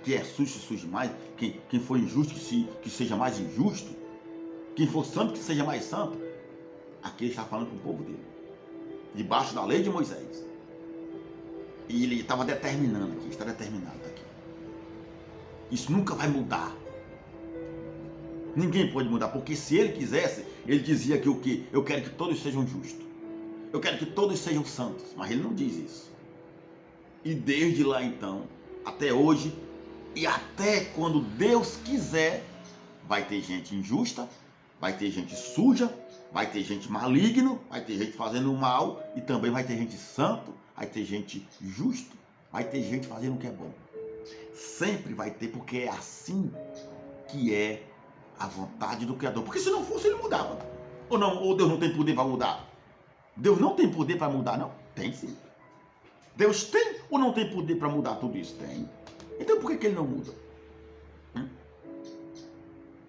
que é sujo, surge mais, quem for injusto, que seja mais injusto, quem for santo, que seja mais santo, aqui ele está falando com o povo dele, debaixo da lei de Moisés. E ele estava determinando aqui, está determinado aqui. Isso nunca vai mudar. Ninguém pode mudar, porque se ele quisesse, ele dizia que o quê? Eu quero que todos sejam justos. Eu quero que todos sejam santos. Mas ele não diz isso. E desde lá então, até hoje, e até quando Deus quiser, vai ter gente injusta, vai ter gente suja, vai ter gente maligno, vai ter gente fazendo mal, e também vai ter gente santo, vai ter gente justo, vai ter gente fazendo o que é bom. Sempre vai ter, porque é assim que é a vontade do Criador. Porque se não fosse, ele mudava. Ou não? Ou Deus não tem poder para mudar? Deus não tem poder para mudar, não? Tem sim. Deus tem ou não tem poder para mudar tudo isso? Tem. Então por que ele não muda?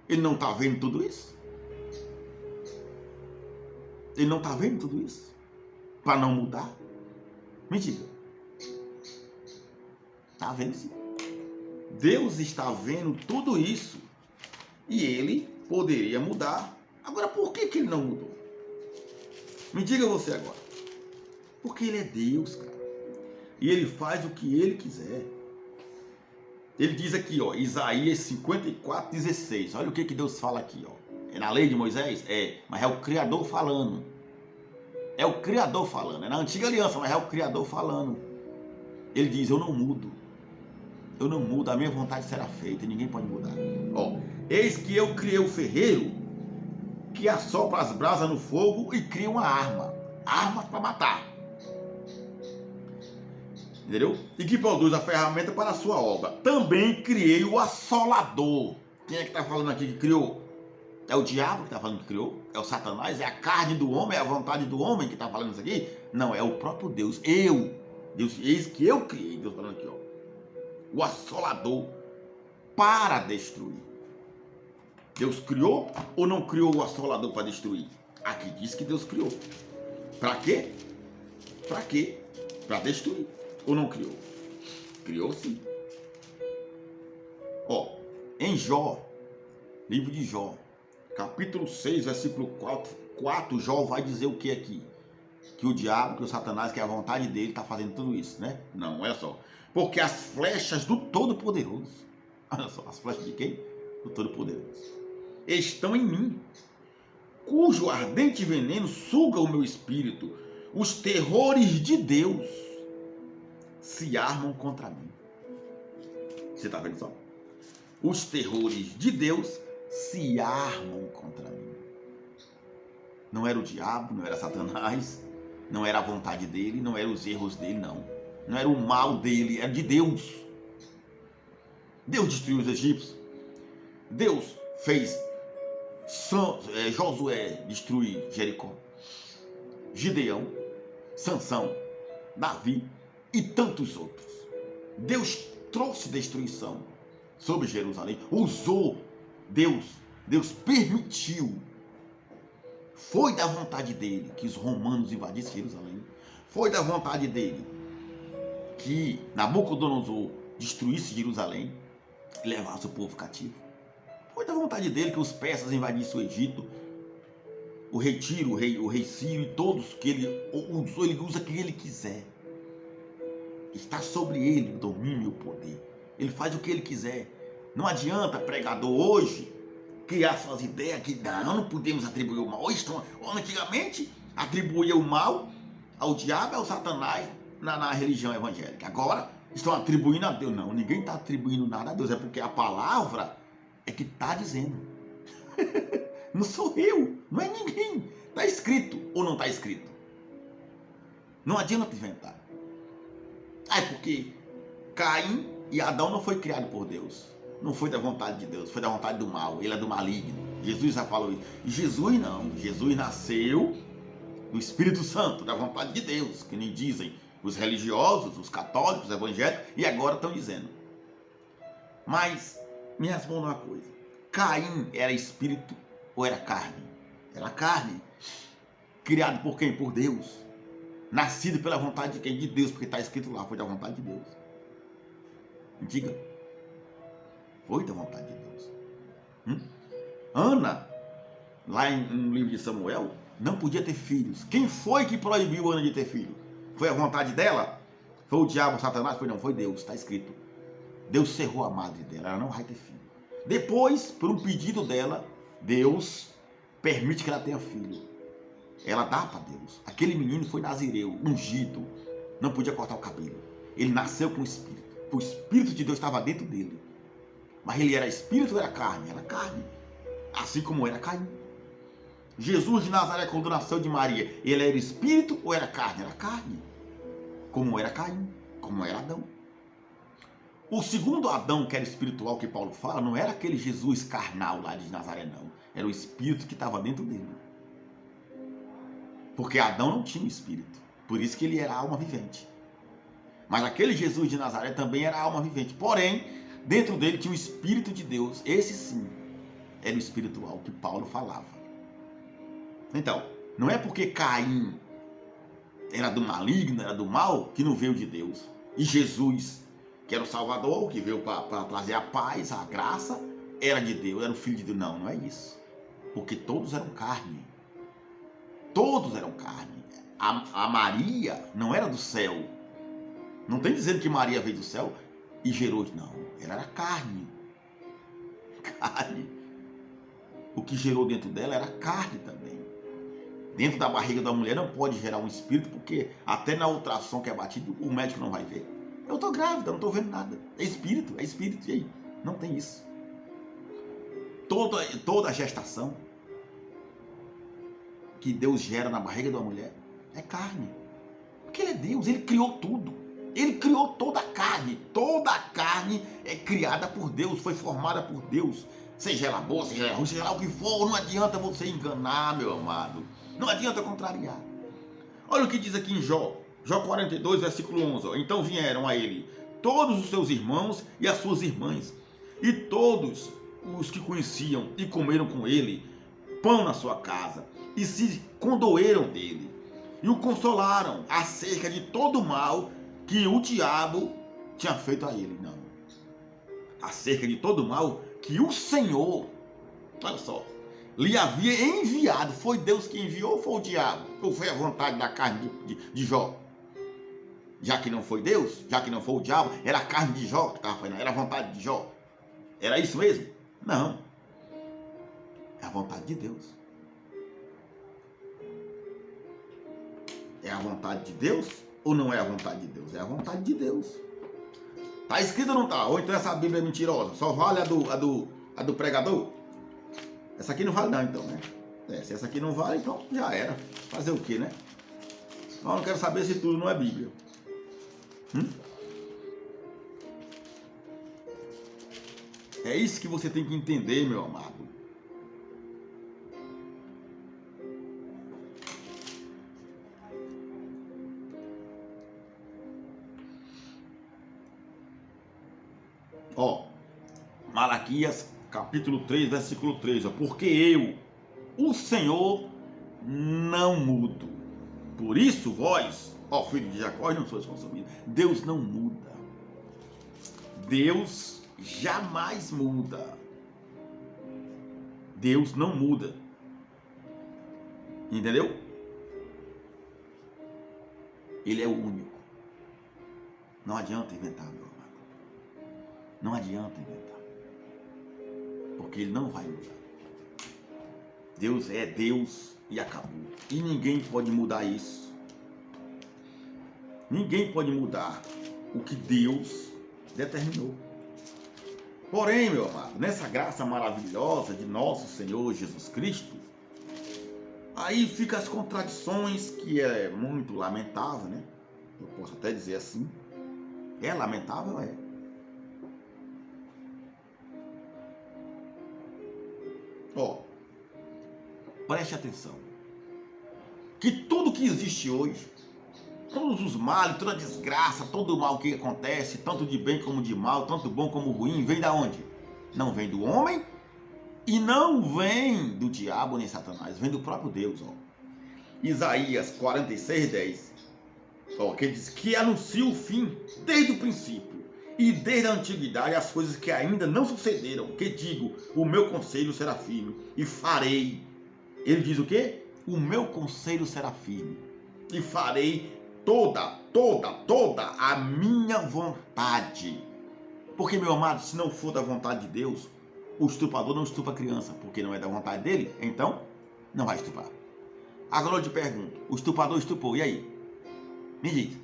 Ele não está vendo tudo isso? Ele não está vendo tudo isso? Para não mudar? Me diga. Está vendo sim. Deus está vendo tudo isso. E ele poderia mudar. Agora por que ele não mudou? Me diga você agora. Porque ele é Deus, cara. E ele faz o que ele quiser. Ele diz aqui, ó, Isaías 54:16. Olha o que Deus fala aqui, ó. É na lei de Moisés? É, mas é o Criador falando. É o Criador falando. É na antiga aliança, mas é o Criador falando. Ele diz, eu não mudo. Eu não mudo, a minha vontade será feita e ninguém pode mudar. Ó, eis que eu criei o ferreiro que assopra as brasas no fogo e cria uma arma. Arma para matar. Entendeu? E que produz a ferramenta para a sua obra. Também criei o assolador. Quem é que está falando aqui que criou? É o diabo que está falando que criou? É o Satanás? É a carne do homem? É a vontade do homem que está falando isso aqui? Não, é o próprio Deus. Deus, eis que eu criei. Deus falando aqui, ó. O assolador para destruir. Deus criou ou não criou o assolador para destruir? Aqui diz que Deus criou. Para quê? Para quê? Para destruir. Ou não criou? Criou sim. Ó, em Jó, livro de Jó, capítulo 6, versículo 4, Jó vai dizer o que aqui? Que o diabo, que o Satanás, que é a vontade dele, está fazendo tudo isso, né? Não, olha só. Porque as flechas do Todo-Poderoso, olha só, as flechas de quem? Do Todo-Poderoso, estão em mim, cujo ardente veneno suga o meu espírito. Os terrores de Deus se armam contra mim. Você está vendo só? Os terrores de Deus se armam contra mim. Não era o diabo, não era Satanás, não era a vontade dele, não eram os erros dele, não. Não era o mal dele, era de Deus. Deus destruiu os egípcios. Deus fez Josué destruir Jericó. Gideão, Sansão, Davi e tantos outros. Deus trouxe destruição sobre Jerusalém. Usou Deus permitiu. Foi da vontade dele que os romanos invadissem Jerusalém. Foi da vontade dele que Nabucodonosor destruísse Jerusalém e levasse o povo cativo. Foi da vontade dele que os persas invadissem o Egito. O rei Tiro, o rei Ciro e todos que ele usa quem ele quiser. Está sobre ele o domínio e o poder. Ele faz o que ele quiser. Não adianta pregador hoje criar suas ideias que não podemos atribuir o mal. Antigamente atribuía o mal ao diabo, ao Satanás na religião evangélica. Agora estão atribuindo a Deus. Não, ninguém está atribuindo nada a Deus. É porque a palavra é que está dizendo. Não sou eu, não é ninguém. Está escrito ou não está escrito? Não adianta inventar. É porque Caim e Adão não foi criado por Deus. Não foi da vontade de Deus, foi da vontade do mal. Ele é do maligno. Jesus já falou isso. E Jesus não. Jesus nasceu do Espírito Santo, da vontade de Deus, que nem dizem os religiosos, os católicos, os evangélicos, e agora estão dizendo. Mas me responda uma coisa. Caim era espírito ou era carne? Era carne. Criado por quem? Por Deus. Nascido pela vontade de quem? De Deus, porque está escrito lá, foi da vontade de Deus. Diga. Foi da vontade de Deus. Ana, lá no livro de Samuel, não podia ter filhos. Quem foi que proibiu Ana de ter filho? Foi a vontade dela? Foi o diabo, Satanás? Foi não, foi Deus, está escrito. Deus cerrou a madre dela, ela não vai ter filho. Depois, por um pedido dela, Deus permite que ela tenha filho. Ela dá para Deus. Aquele menino foi nazireu, ungido, não podia cortar o cabelo. Ele nasceu com o Espírito. O Espírito de Deus estava dentro dele. Mas ele era espírito ou era carne? Era carne. Assim como era Caim. Jesus de Nazaré, quando nasceu de Maria, ele era espírito ou era carne? Era carne. Como era Caim, como era Adão. O segundo Adão, que era espiritual, que Paulo fala, não era aquele Jesus carnal lá de Nazaré, não. Era o espírito que estava dentro dele. Porque Adão não tinha espírito. Por isso que ele era alma vivente. Mas aquele Jesus de Nazaré também era alma vivente. Porém, dentro dele tinha o Espírito de Deus. Esse sim era o espiritual que Paulo falava. Então, não é porque Caim era do maligno, era do mal, que não veio de Deus. E Jesus, que era o Salvador, que veio para trazer a paz, a graça, era de Deus, era o Filho de Deus. Não, não é isso. Porque todos eram carne. Todos eram carne. A Maria não era do céu. Não tem dizendo que Maria veio do céu e gerou. Não, ela era carne. Carne. O que gerou dentro dela era carne também. Dentro da barriga da mulher não pode gerar um espírito, porque até na ultrassom que é batido, o médico não vai ver. Eu estou grávida, não estou vendo nada. É espírito, e aí? Não tem isso. Toda a gestação que Deus gera na barriga da mulher é carne. Porque Ele é Deus, Ele criou tudo. Ele criou toda a carne. Toda a carne é criada por Deus, foi formada por Deus. Seja ela boa, seja ela ruim, seja lá o que for, não adianta você enganar, meu amado. Não adianta contrariar. Olha o que diz aqui em Jó. Jó 42, versículo 11. Ó. Então vieram a ele todos os seus irmãos e as suas irmãs, e todos os que conheciam, e comeram com ele pão na sua casa, e se condoeram dele, e o consolaram acerca de todo o mal que o diabo tinha feito a ele. Não. Acerca de todo o mal que o Senhor, olha só, lhe havia enviado. Foi Deus que enviou ou foi o diabo? Ou foi a vontade da carne de Jó? Já que não foi Deus, já que não foi o diabo, era a carne de Jó que estava fazendo, era a vontade de Jó. Era isso mesmo? Não. É a vontade de Deus. É a vontade de Deus ou não é a vontade de Deus? É a vontade de Deus. Está escrito ou não está? Ou então essa Bíblia é mentirosa? Só vale a do pregador? Essa aqui não vale não, então, né? Se essa aqui não vale, então já era. Fazer o quê, né? Eu não quero saber se tudo não é Bíblia. É isso que você tem que entender, meu amado. Ó, Malaquias capítulo 3, versículo 3, ó, porque eu, o Senhor, não mudo. Por isso vós, ó filho de Jacó, não sois consumidos. Deus não muda. Deus jamais muda. Deus não muda. Entendeu? Ele é o único. Não adianta inventar, meu amado. Não adianta inventar. Porque ele não vai mudar. Deus é Deus e acabou. E ninguém pode mudar isso. Ninguém pode mudar o que Deus determinou. Porém, meu amado, nessa graça maravilhosa de nosso Senhor Jesus Cristo, aí ficam as contradições, que é muito lamentável, né? Eu posso até dizer assim. É lamentável, é. Ó, preste atenção. Que tudo que existe hoje, todos os males, toda a desgraça, todo o mal que acontece, tanto de bem como de mal, tanto bom como ruim, vem da onde? Não vem do homem, E não vem do diabo nem Satanás, vem do próprio Deus. Ó. Isaías 46:10. Que diz que anuncia o fim desde o princípio e desde a antiguidade as coisas que ainda não sucederam. Que digo, o meu conselho será firme e farei. Ele diz o quê? O meu conselho será firme e farei toda a minha vontade. Porque, meu amado, se não for da vontade de Deus, o estuprador não estupra a criança, porque não é da vontade dele, então não vai estuprar. Agora eu te pergunto, o estuprador estuprou, e aí? Me diz,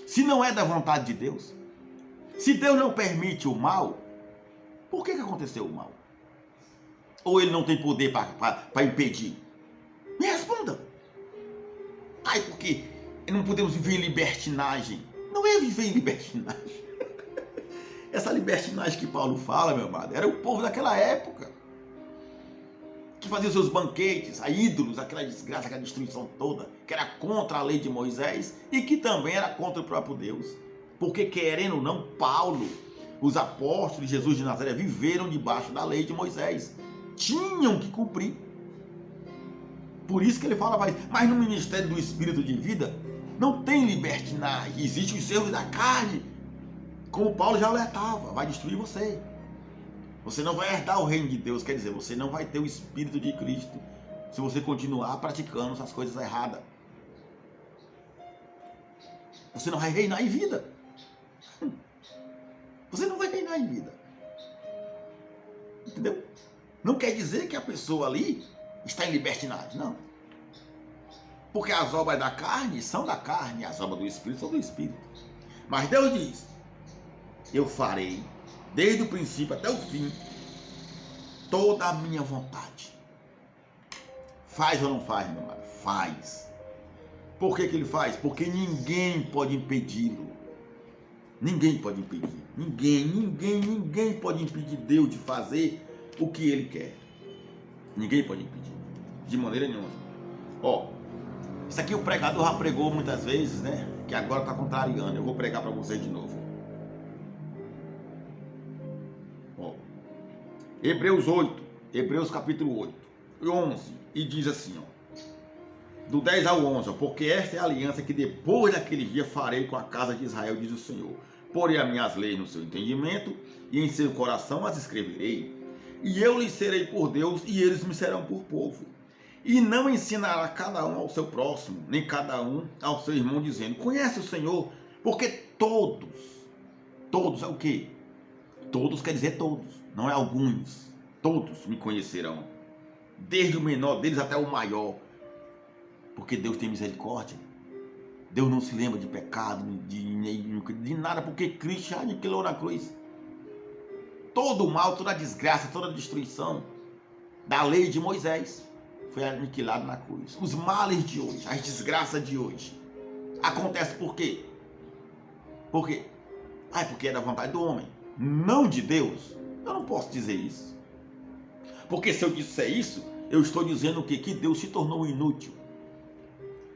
se não é da vontade de Deus, se Deus não permite o mal, por que aconteceu o mal? Ou ele não tem poder para impedir? Me responda. Ai, porque não podemos viver em libertinagem. Não é viver em libertinagem. Essa libertinagem que Paulo fala, meu amado, era o povo daquela época que fazia seus banquetes a ídolos, aquela desgraça, aquela destruição toda, que era contra a lei de Moisés e que também era contra o próprio Deus. Porque, querendo ou não, Paulo, os apóstolos de Jesus de Nazaré viveram debaixo da lei de Moisés. Tinham que cumprir. Por isso que ele fala, mas no ministério do Espírito de vida não tem libertinagem, existem os erros da carne. Como Paulo já alertava, vai destruir você. Você não vai herdar o reino de Deus, quer dizer, você não vai ter o Espírito de Cristo se você continuar praticando essas coisas erradas. Você não vai reinar em vida. Você não vai reinar em vida. Entendeu? Não quer dizer que a pessoa ali está em libertinagem, não. Porque as obras da carne são da carne, as obras do Espírito são do Espírito. Mas Deus diz, eu farei, desde o princípio até o fim, toda a minha vontade. Faz ou não faz, meu amado? Faz. Por que ele faz? Porque ninguém pode impedi-lo. Ninguém pode impedir. Ninguém pode impedir Deus de fazer o que ele quer. Ninguém pode impedir. De maneira nenhuma. Ó, isso aqui o pregador já pregou muitas vezes, né? Que agora está contrariando. Eu vou pregar para vocês de novo. Ó, Hebreus capítulo 8 e 11. E diz assim, ó. Do 10 ao 11, ó, porque esta é a aliança que depois daquele dia farei com a casa de Israel, diz o Senhor. Porei as minhas leis no seu entendimento e em seu coração as escreverei. E eu lhes serei por Deus e eles me serão por povo. E não ensinará cada um ao seu próximo, nem cada um ao seu irmão, dizendo, conhece o Senhor, porque todos é o quê? Todos quer dizer todos, não é alguns. Todos me conhecerão, desde o menor deles até o maior. Porque Deus tem misericórdia. Deus não se lembra de pecado, de nada, porque Cristo já aniquilou na cruz. Todo o mal, toda a desgraça, toda a destruição da lei de Moisés foi aniquilado na cruz. Os males de hoje, as desgraças de hoje, acontece por quê? Por quê? Porque é da vontade do homem, não de Deus. Eu não posso dizer isso. Porque se eu disser isso, eu estou dizendo o quê? Que Deus se tornou inútil.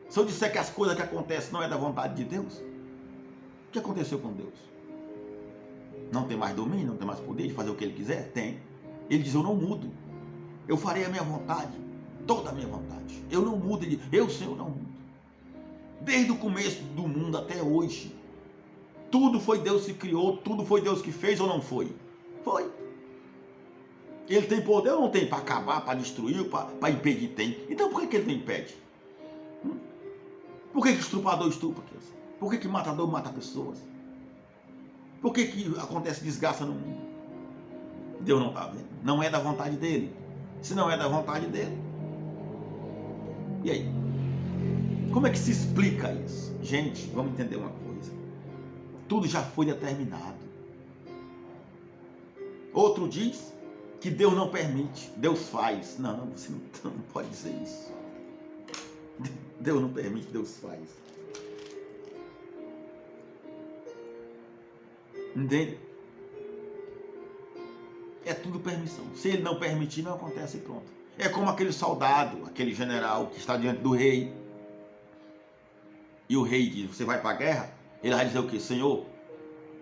Se eu disser que as coisas que acontecem não é da vontade de Deus, o que aconteceu com Deus? Não tem mais domínio, não tem mais poder de fazer o que ele quiser? Tem. Ele diz, eu não mudo. Eu farei a minha vontade, toda a minha vontade. Eu não mudo. Ele diz, eu, Senhor, não mudo. Desde o começo do mundo até hoje, tudo foi Deus que criou, tudo foi Deus que fez ou não foi? Foi. Ele tem poder ou não tem para acabar, para destruir, para impedir? Tem. Então por que ele não impede? Por que o estuprador estupra? Por que matador mata pessoas? Por que acontece desgraça no mundo? Deus não está vendo. Não é da vontade dele. Se não é da vontade dele, e aí? Como é que se explica isso? Gente, vamos entender uma coisa. Tudo já foi determinado. Outro diz que Deus não permite, Deus faz. Não, você não pode dizer isso. Deus não permite, Deus faz. Entende? É tudo permissão. Se ele não permitir, não acontece e pronto. É como aquele soldado, aquele general que está diante do rei. E o rei diz, você vai para a guerra? Ele vai dizer o quê? Senhor,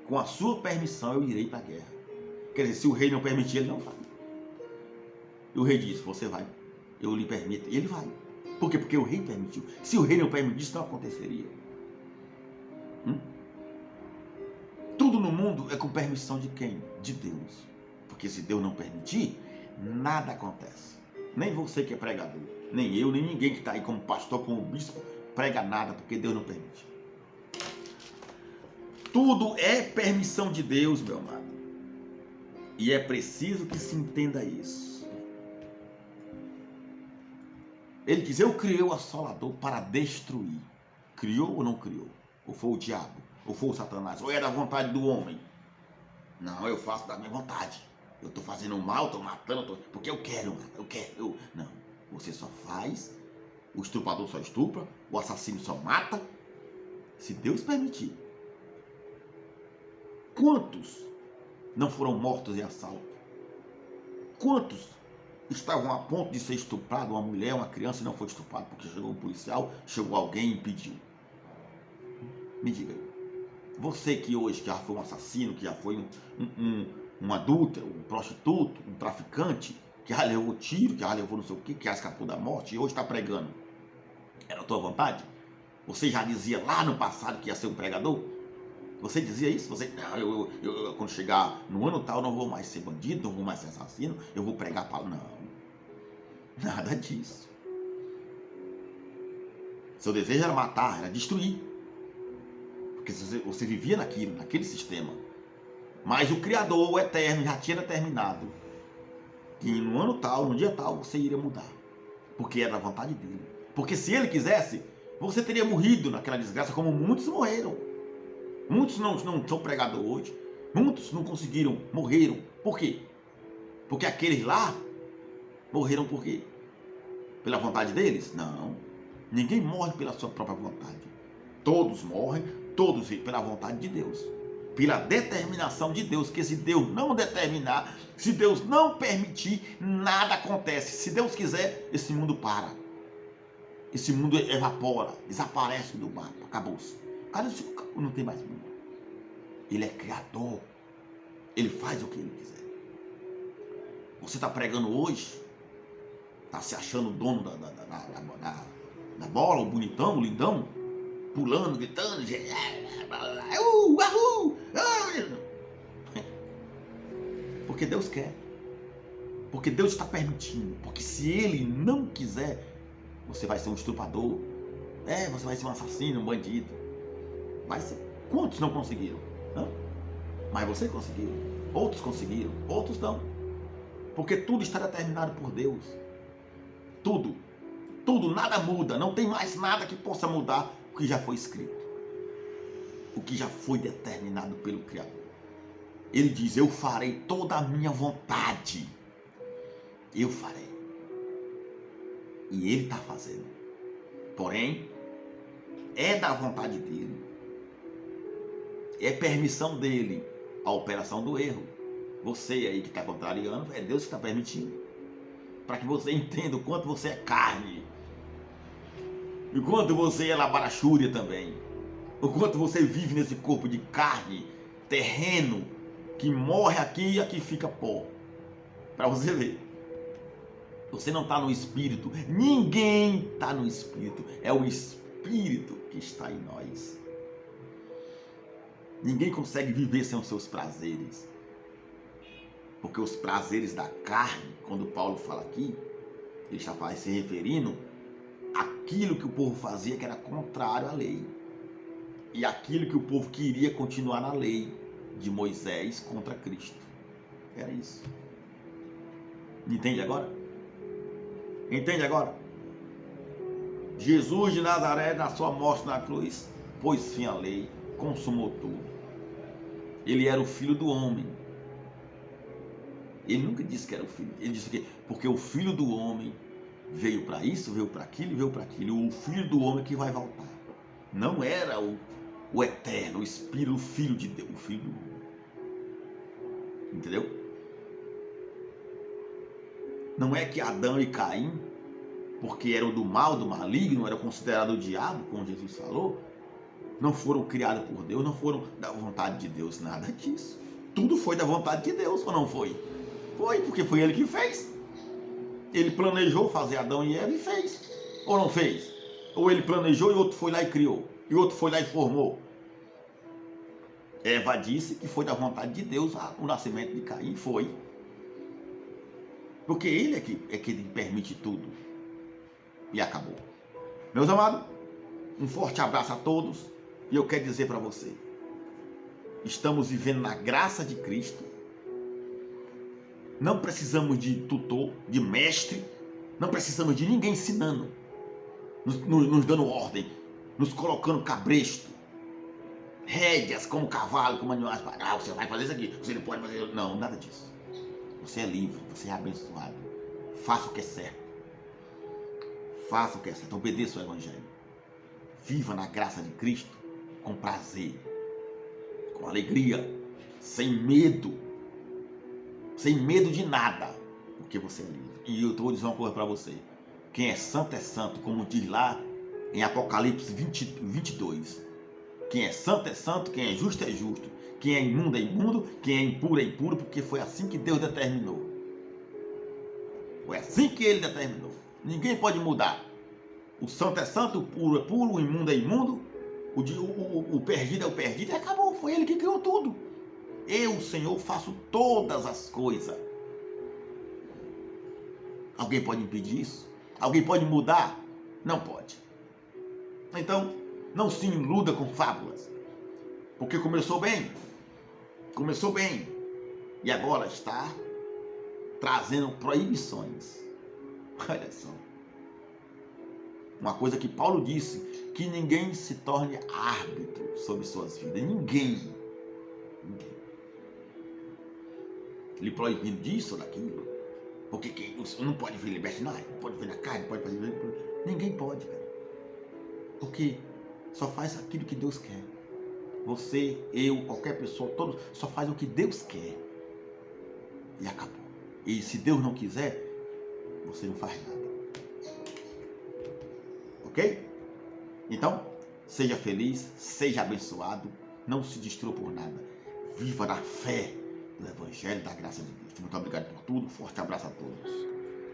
com a sua permissão eu irei para a guerra. Quer dizer, se o rei não permitir, ele não vai. E o rei disse, você vai, eu lhe permito. E ele vai. Por quê? Porque o rei permitiu. Se o rei não permitisse, não aconteceria. Tudo no mundo é com permissão de quem? De Deus. Porque se Deus não permitir, nada acontece. Nem você que é pregador, nem eu, nem ninguém que está aí como pastor, como bispo, prega nada, porque Deus não permite. Tudo é permissão de Deus, meu amado. E é preciso que se entenda isso. Ele diz, eu criei o Assolador para destruir. Criou ou não criou? Ou foi o diabo? Ou foi o Satanás? Ou era a vontade do homem? Não, eu faço da minha vontade. Eu estou fazendo mal, estou matando, porque eu quero. Não, você só faz, o estuprador só estupra, o assassino só mata, se Deus permitir. Quantos não foram mortos em assalto? Quantos estavam a ponto de ser estuprados, uma mulher, uma criança, e não foi estuprado porque chegou um policial, chegou alguém e impediu? Me diga aí. Você que hoje já foi um assassino, que já foi um adúltero, um prostituto, um traficante, que já levou tiro, que já levou não sei o que já escapou da morte e hoje está pregando. Era a tua vontade? Você já dizia lá no passado que ia ser um pregador? Você dizia isso? Você, não, eu quando chegar no ano tal, não vou mais ser bandido, não vou mais ser assassino, eu vou pregar para... Não, nada disso. Seu desejo era matar, era destruir. Porque você vivia naquele sistema. Mas o Criador, o Eterno, já tinha determinado que no ano tal, no dia tal, você iria mudar. Porque era a vontade dele. Porque se ele quisesse, você teria morrido naquela desgraça como muitos morreram. Muitos não são pregadores hoje. Muitos não conseguiram, morreram. Por quê? Porque aqueles lá morreram por quê? Pela vontade deles? Não. Ninguém morre pela sua própria vontade. Todos morrem, todos pela vontade de Deus. Pela determinação de Deus. Que se Deus não determinar, se Deus não permitir, nada acontece. Se Deus quiser, esse mundo para. Esse mundo evapora, desaparece do mapa, acabou-se. Não tem mais mundo. Ele é criador. Ele faz o que ele quiser. Você está pregando hoje, está se achando dono da bola, o bonitão, o lindão, pulando, gritando, porque Deus quer. Porque Deus está permitindo. Porque se Ele não quiser, você vai ser um estuprador. Você vai ser um assassino, um bandido. Vai ser. Quantos não conseguiram? Não? Mas você conseguiu. Outros conseguiram. Outros não. Porque tudo está determinado por Deus. Tudo. Tudo. Nada muda. Não tem mais nada que possa mudar o que já foi escrito. O que já foi determinado pelo Criador. Ele diz, eu farei toda a minha vontade. Eu farei. E Ele está fazendo. Porém, é da vontade dEle. É permissão dEle a operação do erro. Você aí que está contrariando, é Deus que está permitindo. Para que você entenda o quanto você é carne. E o quanto você é labarachúria também. O quanto você vive nesse corpo de carne, terreno, que morre aqui e aqui fica pó. Para você ver. Você não está no Espírito. Ninguém está no Espírito. É o Espírito que está em nós. Ninguém consegue viver sem os seus prazeres. Porque os prazeres da carne, quando Paulo fala aqui, ele está se referindo àquilo que o povo fazia que era contrário à lei. E aquilo que o povo queria continuar na lei de Moisés contra Cristo. Era isso. Entende agora? Entende agora? Jesus de Nazaré, na sua morte na cruz, pôs fim à lei, consumou tudo. Ele era o filho do homem. Ele nunca disse que era o filho. Ele disse que porque o filho do homem veio para isso, veio para aquilo e veio para aquilo. O filho do homem que vai voltar. Não era o eterno, o Espírito, o filho de Deus, o filho do homem. Entendeu? Não é que Adão e Caim, porque eram do mal, do maligno, eram considerados o diabo, como Jesus falou, não foram criados por Deus, não foram da vontade de Deus, nada disso. Tudo foi da vontade de Deus, ou não foi? Foi, porque foi Ele que fez. Ele planejou fazer Adão e Eva e fez. Ou não fez? Ou ele planejou e outro foi lá e criou. E outro foi lá e formou. Eva disse que foi da vontade de Deus o nascimento de Caim. Foi. Porque ele é que permite tudo. E acabou. Meus amados, um forte abraço a todos. E eu quero dizer para você, estamos vivendo na graça de Cristo. Não precisamos de tutor, de mestre. Não precisamos de ninguém ensinando, nos dando ordem, nos colocando cabresto, rédeas como cavalo, como animais. Ah, você vai fazer isso aqui, você não pode fazer isso. Não, nada disso. Você é livre, você é abençoado. Faça o que é certo. Faça o que é certo. Obedeça o Evangelho. Viva na graça de Cristo com prazer, com alegria, sem medo de nada, porque você é livre. E eu vou dizer uma coisa para você: quem é santo, como diz lá em Apocalipse 22. Quem é santo, quem é justo, quem é imundo, quem é impuro, porque foi assim que Deus determinou. Foi assim que ele determinou. Ninguém pode mudar. O santo é santo, o puro é puro, o imundo é imundo, o perdido é o perdido, e acabou. Foi ele que criou tudo. Eu, Senhor, faço todas as coisas. Alguém pode impedir isso? Alguém pode mudar? Não pode. Então, não se iluda com fábulas. Porque começou bem. E agora está trazendo proibições. Olha só. Uma coisa que Paulo disse, que ninguém se torne árbitro sobre suas vidas. Ninguém. Ele proibindo disso ou daquilo. Porque não pode ver libertinagem, não pode ver na carne, não pode fazer. Ninguém pode, cara. Porque só faz aquilo que Deus quer. Você, eu, qualquer pessoa, todos só faz o que Deus quer. E acabou. E se Deus não quiser, você não faz nada. Ok? Então, seja feliz, seja abençoado, não se destrua por nada. Viva na fé do Evangelho da graça de Deus. Muito obrigado por tudo. Forte abraço a todos.